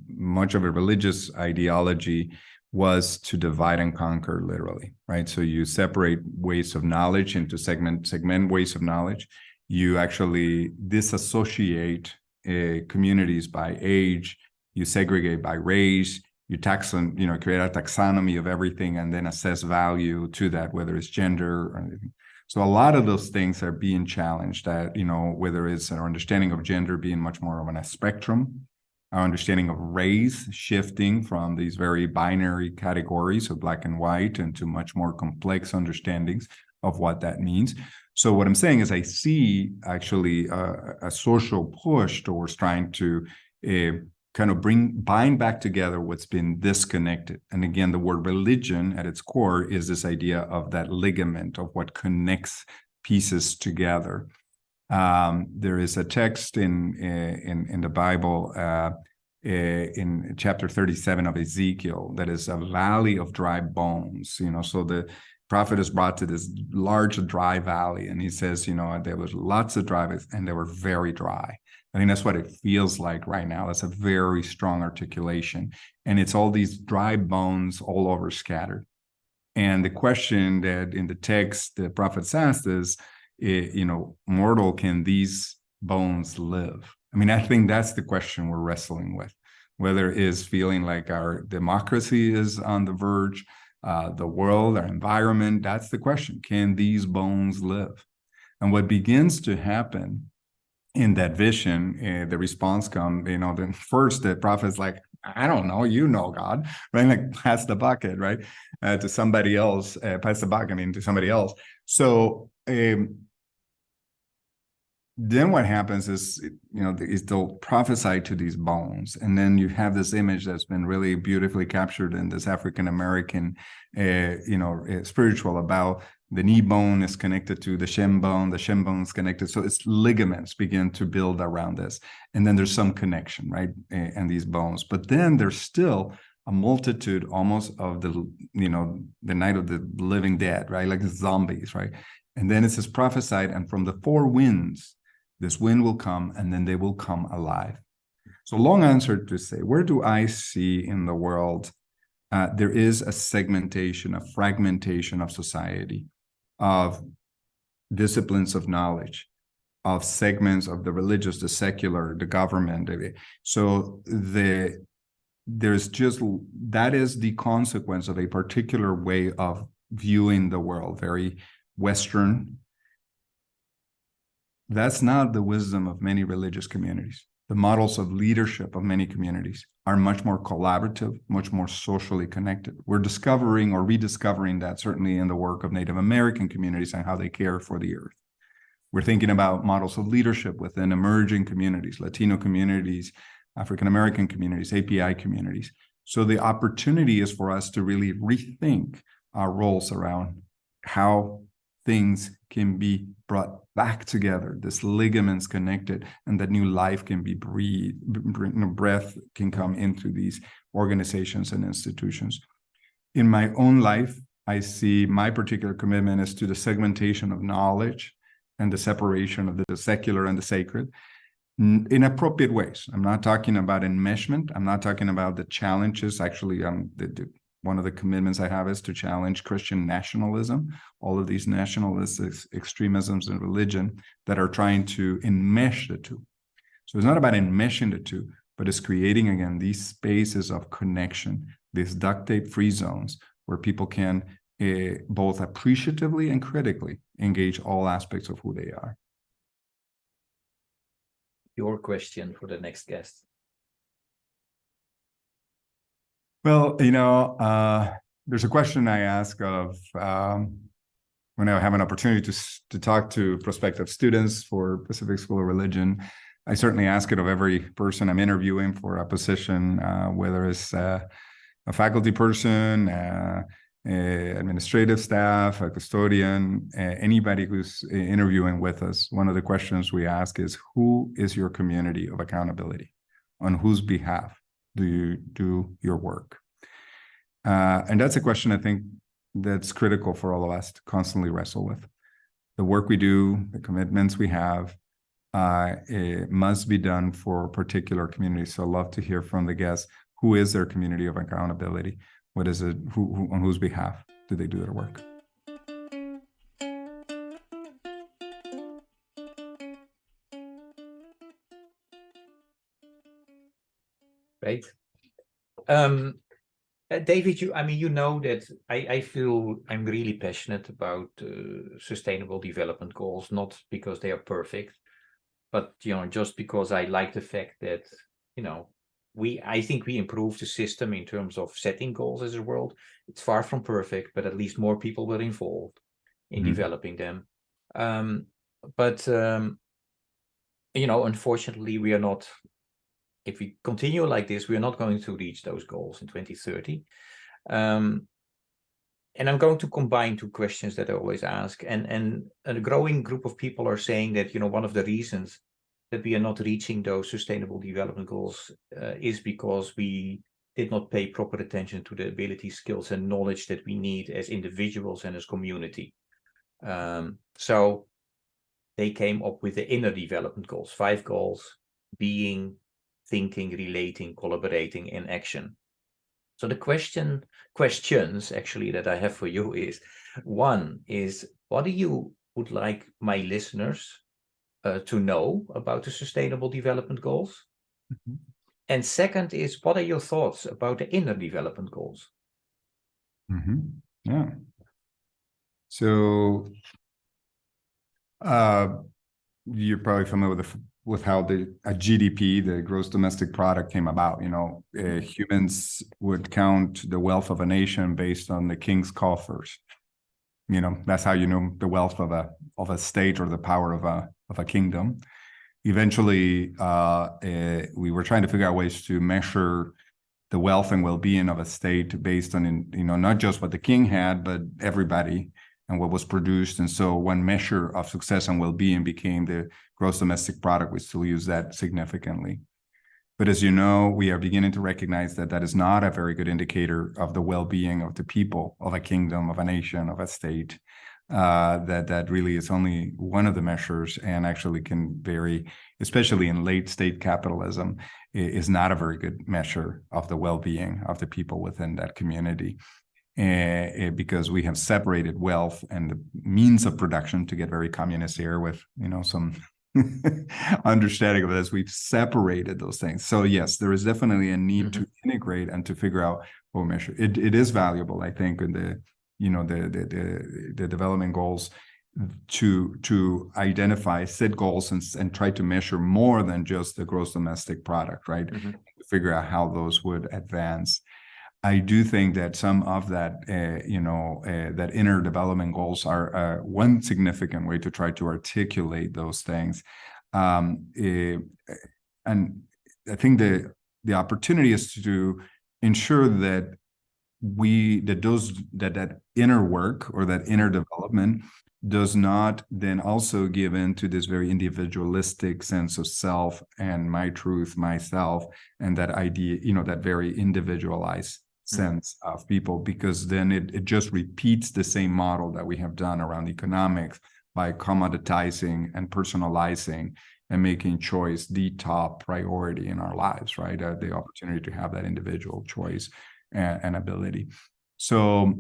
much of a religious ideology, was to divide and conquer, literally, right? So you separate ways of knowledge into segment ways of knowledge. You actually disassociate communities by age. You segregate by race. You create a taxonomy of everything and then assess value to that, whether it's gender or anything. So a lot of those things are being challenged, that, whether it's our understanding of gender being much more of a spectrum, our understanding of race shifting from these very binary categories of black and white into much more complex understandings of what that means. So what I'm saying is I see actually a social push towards trying to kind of bind back together what's been disconnected. And again, the word religion at its core is this idea of that ligament of what connects pieces together. There is a text in the Bible in chapter 37 of Ezekiel that is a valley of dry bones. So the prophet is brought to this large dry valley, and he says, there was lots of dry, and they were very dry. I think that's what it feels like right now. That's a very strong articulation. And it's all these dry bones all over scattered. And the question that in the text the prophet asked is, mortal, can these bones live? I mean, I think that's the question we're wrestling with, whether it is feeling like our democracy is on the verge, the world, our environment. That's the question. Can these bones live? And what begins to happen in that vision, the response comes, then first the prophet's like, I don't know, God, right? Like, pass the bucket, right? To somebody else, pass the bucket, to somebody else. So then what happens is, they'll prophesy to these bones. And then you have this image that's been really beautifully captured in this African-American, spiritual, about the knee bone is connected to the shin bone is connected. So it's ligaments begin to build around this. And then there's some connection, right? And these bones. But then there's still a multitude almost of the night of the living dead, right? Like the zombies, right? And then it says prophesied, and from the four winds, this wind will come, and then they will come alive. So long answer to say, where do I see in the world there is a segmentation, a fragmentation of society, of disciplines of knowledge, of segments of the religious, the secular, the government. So the that is the consequence of a particular way of viewing the world, very Western. That's not the wisdom of many religious communities. The models of leadership of many communities are much more collaborative, much more socially connected. We're discovering or rediscovering that certainly in the work of Native American communities and how they care for the earth. We're thinking about models of leadership within emerging communities, Latino communities, African American communities, API communities. So the opportunity is for us to really rethink our roles around how things can be brought back together, this ligaments connected, and that new life can be breathed, breath can come into these organizations and institutions. In my own life, I see my particular commitment is to the segmentation of knowledge and the separation of the secular and the sacred in appropriate ways. I'm not talking about enmeshment. I'm not talking about the challenges. Actually, one of the commitments I have is to challenge Christian nationalism, all of these nationalistic extremisms in religion that are trying to enmesh the two. So it's not about enmeshing the two, but it's creating, again, these spaces of connection, these duct tape-free zones where people can both appreciatively and critically engage all aspects of who they are. Your question for the next guest. Well, there's a question I ask of when I have an opportunity to talk to prospective students for Pacific School of Religion. I certainly ask it of every person I'm interviewing for a position, whether it's a faculty person, administrative staff, a custodian, anybody who's interviewing with us. One of the questions we ask is, who is your community of accountability? On whose behalf do you do your work? And that's a question I think that's critical for all of us to constantly wrestle with. The work we do, the commitments we have, it must be done for particular communities. So I'd love to hear from the guests, who is their community of accountability? What is it? Who on whose behalf do they do their work? Great. David, you know that I feel I'm really passionate about sustainable development goals, not because they are perfect, but just because I like the fact that I think we improved the system in terms of setting goals as a world. It's far from perfect, but at least more people were involved in developing them. But unfortunately, we are not. If we continue like this, we are not going to reach those goals in 2030. And I'm going to combine two questions that I always ask. And a growing group of people are saying that, one of the reasons that we are not reaching those sustainable development goals is because we did not pay proper attention to the abilities, skills, and knowledge that we need as individuals and as community. So they came up with the inner development goals, 5 goals: being, thinking, relating, collaborating, and action. So the questions actually that I have for you is, one is, what do you would like my listeners to know about the Sustainable Development Goals? And second is, what are your thoughts about the inner development goals? Yeah. So you're probably familiar with how a GDP, the gross domestic product, came about. Humans would count the wealth of a nation based on the king's coffers. That's how you know the wealth of a state or the power of a kingdom. Eventually, we were trying to figure out ways to measure the wealth and well-being of a state based on, not just what the king had, but everybody and what was produced. And so one measure of success and well-being became the gross domestic product. We still use that significantly. But as you know, we are beginning to recognize that that is not a very good indicator of the well-being of the people, of a kingdom, of a nation, of a state. That really is only one of the measures, and actually can vary, especially in late state capitalism, is not a very good measure of the well-being of the people within that community. Because we have separated wealth and the means of production, to get very communist here with some understanding of this. We've separated those things. So yes, there is definitely a need to integrate integrate and to figure out what we measure. It is valuable, I think, in the the development goals to identify, set goals and try to measure more than just the gross domestic product, right? Mm-hmm. To figure out how those would advance. I do think that some of that, that inner development goals are one significant way to try to articulate those things. And I think the opportunity is to ensure that that inner work or that inner development does not then also give in to this very individualistic sense of self and my truth, myself, and that idea, that very individualized sense of people, because then it just repeats the same model that we have done around economics by commoditizing and personalizing and making choice the top priority in our lives, right? The opportunity to have that individual choice and ability. So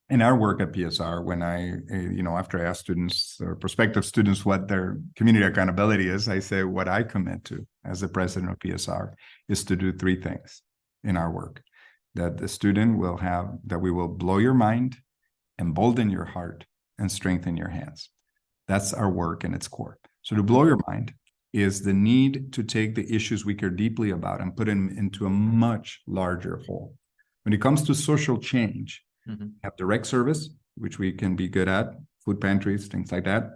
in our work at PSR, when after I ask students or prospective students what their community accountability is, I say what I commit to as the president of PSR is to do three things in our work. That the student will have, that we will blow your mind, embolden your heart, and strengthen your hands. That's our work in its core. So to blow your mind is the need to take the issues we care deeply about and put them into a much larger whole. When it comes to social change, have direct service, which we can be good at, food pantries, things like that.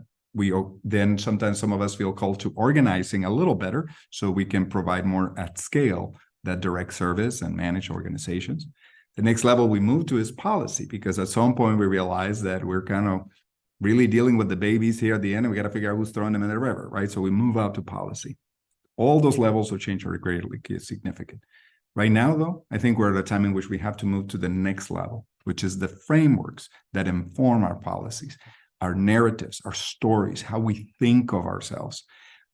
Then sometimes some of us feel called to organizing a little better so we can provide more at scale that direct service and manage organizations. The next level we move to is policy, because at some point we realize that we're kind of really dealing with the babies here at the end, and we got to figure out who's throwing them in the river, right? So we move out to policy. All those levels of change are greatly significant. Right now, though, I think we're at a time in which we have to move to the next level, which is the frameworks that inform our policies, our narratives, our stories, how we think of ourselves.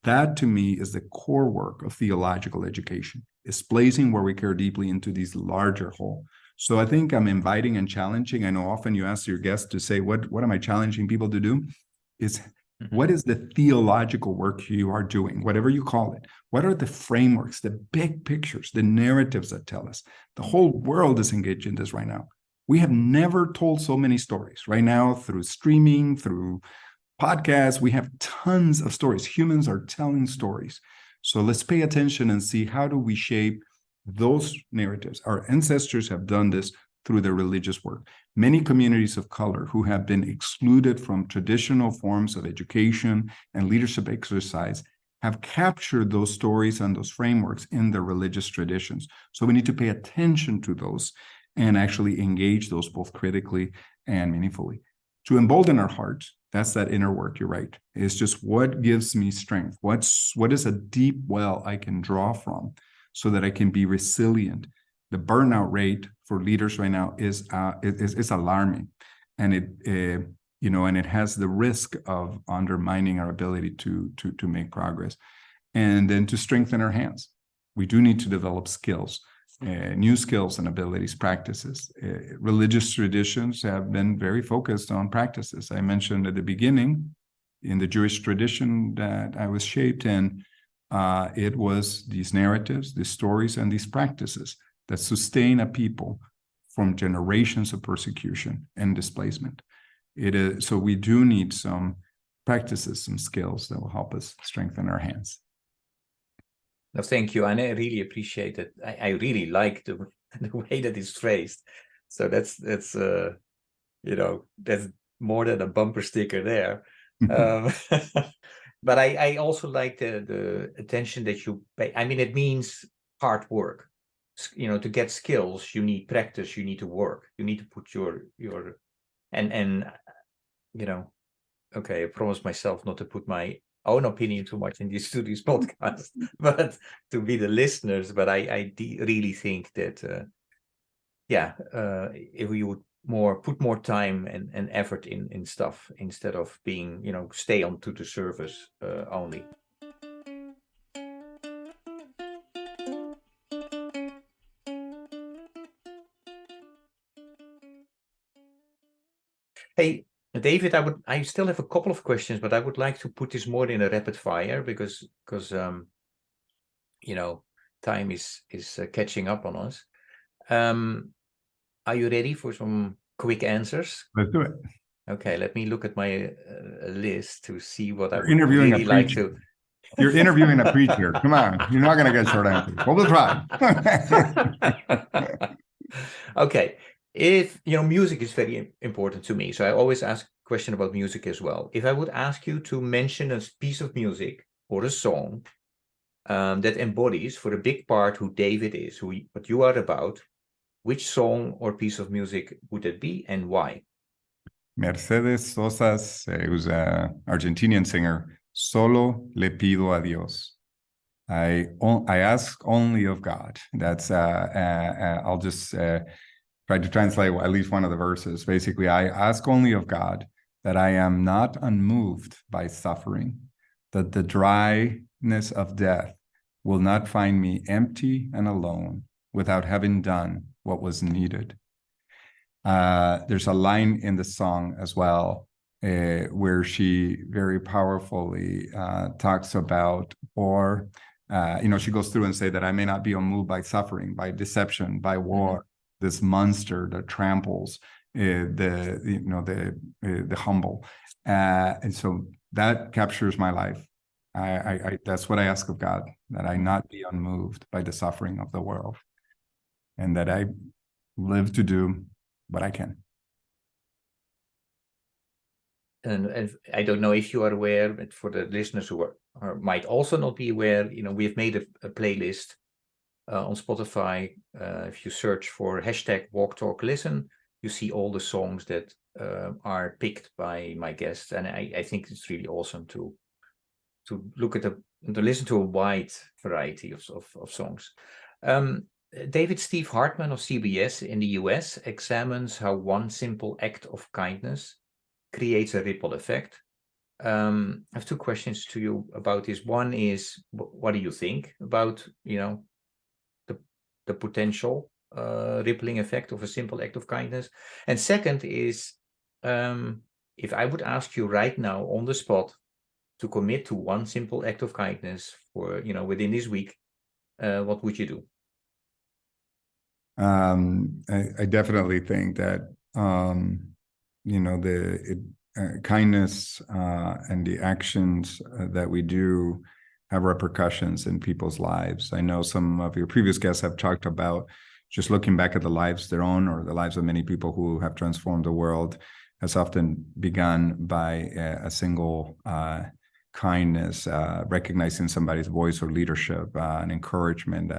That, to me, is the core work of theological education, is placing where we care deeply into these larger whole. So I think I'm inviting and challenging. I know often you ask your guests to say, what am I challenging people to do? Is what is the theological work you are doing, whatever you call it? What are the frameworks, the big pictures, the narratives that tell us? The whole world is engaged in this right now. We have never told so many stories. Right now, through streaming, through podcasts, we have tons of stories. Humans are telling stories. So let's pay attention and see, how do we shape those narratives? Our ancestors have done this through their religious work. Many communities of color who have been excluded from traditional forms of education and leadership exercise have captured those stories and those frameworks in their religious traditions. So we need to pay attention to those and actually engage those both critically and meaningfully. To embolden our hearts, that's that inner work, you're right. It's just what gives me strength? What is a deep well I can draw from so that I can be resilient? The burnout rate for leaders right now is alarming, and it has the risk of undermining our ability to make progress. And then to strengthen our hands, we do need to develop skills, new skills and abilities, practices. Religious traditions have been very focused on practices. I mentioned at the beginning, in the Jewish tradition that I was shaped in, it was these narratives, these stories, and these practices that sustain a people from generations of persecution and displacement. So we do need some practices, some skills that will help us strengthen our hands. No, thank you, and I really appreciate it. I really like the way that it's phrased. So that's more than a bumper sticker there. But I also like the attention that you pay. I mean, it means hard work. To get skills, you need practice, you need to work, you need to put your okay, I promised myself not to put my own opinion too much in these podcasts, but to be the listeners. But I really think that if we would put more time and effort in stuff instead of being stay on to the service only. Hey, David, I still have a couple of questions, but I would like to put this more in a rapid fire because time is catching up on us. Are you ready for some quick answers? Let's do it. Okay, let me look at my list to see what I would interviewing really a like preacher. to. You're interviewing a preacher. Come on, you're not going to get short answers. Well, we'll try. Okay, if music is very important to me, so I always ask a question about music as well. If I would ask you to mention a piece of music or a song that embodies for a big part who David is, what you are about, which song or piece of music would it be and why? Mercedes Sosa's, who's an Argentinian singer, Solo le pido a Dios. I ask only of God. That's I'll just try to translate at least one of the verses. Basically, I ask only of God that I am not unmoved by suffering, that the dryness of death will not find me empty and alone without having done what was needed. There's a line in the song as well where she very powerfully talks about, she goes through and say that I may not be unmoved by suffering, by deception, by war, this monster that tramples the humble, and so that captures my life. I that's what I ask of God, that I not be unmoved by the suffering of the world, and that I live to do what I can. And I don't know if you are aware, but for the listeners who might also not be aware, we have made a playlist on Spotify. If you search for #WalkTalkListen, you see all the songs that are picked by my guests, and I think it's really awesome to look at to listen to a wide variety of songs. David Steve Hartman of CBS in the US examines how one simple act of kindness creates a ripple effect. I have two questions to you about this. One is, what do you think about the potential rippling effect of a simple act of kindness? And second is, if I would ask you right now on the spot to commit to one simple act of kindness for within this week, what would you do? I definitely think that kindness and the actions that we do have repercussions in people's lives. I know some of your previous guests have talked about just looking back at the lives, their own or the lives of many people who have transformed the world, has often begun by a single kindness, recognizing somebody's voice or leadership, an encouragement,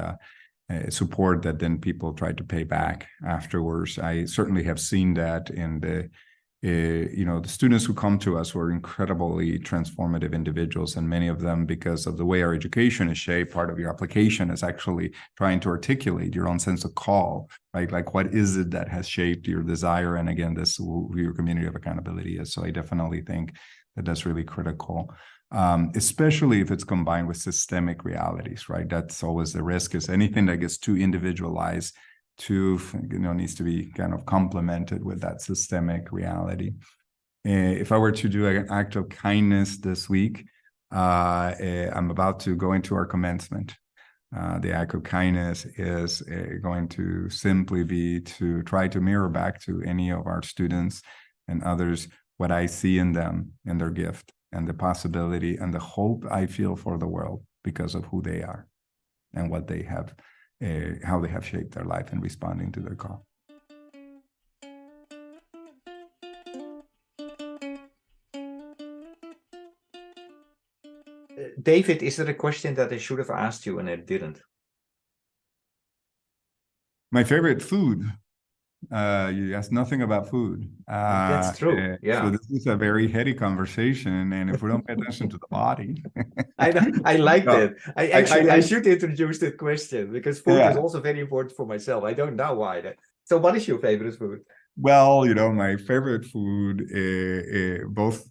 support that then people try to pay back afterwards. I certainly have seen that in the students who come to us were incredibly transformative individuals, and many of them, because of the way our education is shaped, part of your application is actually trying to articulate your own sense of call, right? Like, what is it that has shaped your desire? And again, this who your community of accountability is. So I definitely think that that's really critical. Especially if it's combined with systemic realities, right? That's always the risk, is anything that gets too individualized needs to be kind of complemented with that systemic reality. If I were to do an act of kindness this week, I'm about to go into our commencement. The act of kindness is going to simply be to try to mirror back to any of our students and others what I see in them and their gift, and the possibility and the hope I feel for the world because of who they are and what they have, how they have shaped their life in responding to their call. David, is there a question that I should have asked you and I didn't? My favorite food. You asked nothing about food. That's true. Yeah. So this is a very heady conversation, and if we don't pay attention to the body, I like that. I should introduce that question, because food is also very important for myself. I don't know why. So, what is your favorite food? Well, my favorite food, both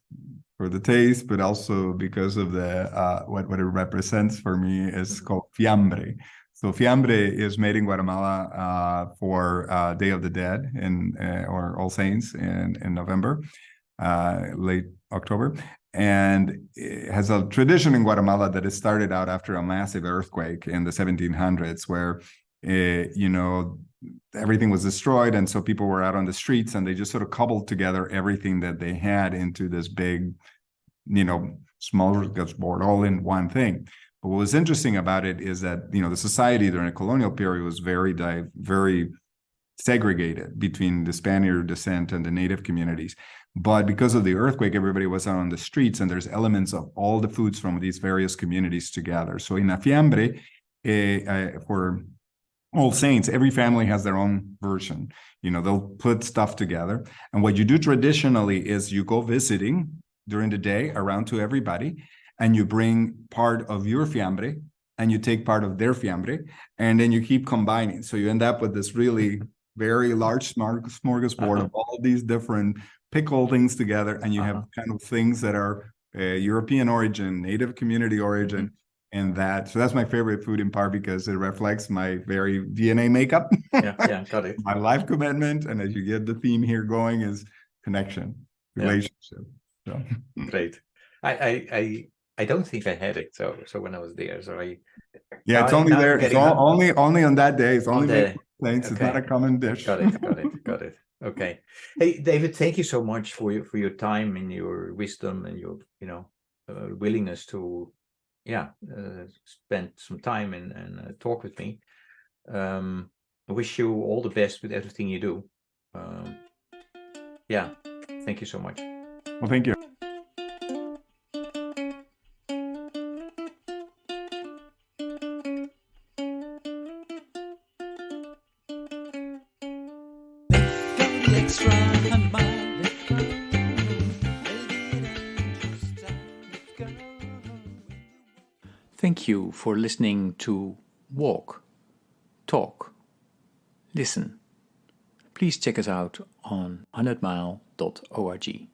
for the taste, but also because of the what it represents for me, is called fiambre. So fiambre is made in Guatemala for Day of the Dead or All Saints in November, late October. And it has a tradition in Guatemala that it started out after a massive earthquake in the 1700s, where, everything was destroyed. And so people were out on the streets, and they just sort of cobbled together everything that they had into this big, smorgasbord, all in one thing. But what was interesting about it is that, the society during the colonial period was very segregated between the Spaniard descent and the native communities. But because of the earthquake, everybody was out on the streets, and there's elements of all the foods from these various communities together. So in La Fiambre, for All Saints, every family has their own version. They'll put stuff together. And what you do traditionally is you go visiting during the day around to everybody, and you bring part of your fiambre, and you take part of their fiambre, and then you keep combining. So you end up with this really very large smorgasbord of all these different pickled things together, and you have kind of things that are European origin, native community origin, and so that's my favorite food, in part because it reflects my very DNA makeup. Yeah, got it. My life commitment, and as you get the theme here going, is connection, relationship. So. Great. I don't think I had it. So when I was there, so it's only there. It's only on that day. It's only made plates. Okay. It's not a common dish. Got it. Okay. Hey, David, thank you so much for your time and your wisdom and your willingness to spend some time and talk with me. I wish you all the best with everything you do. Thank you so much. Well, thank you. Thank you for listening to Walk, Talk, Listen. Please check us out on 100mile.org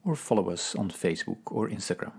or follow us on Facebook or Instagram.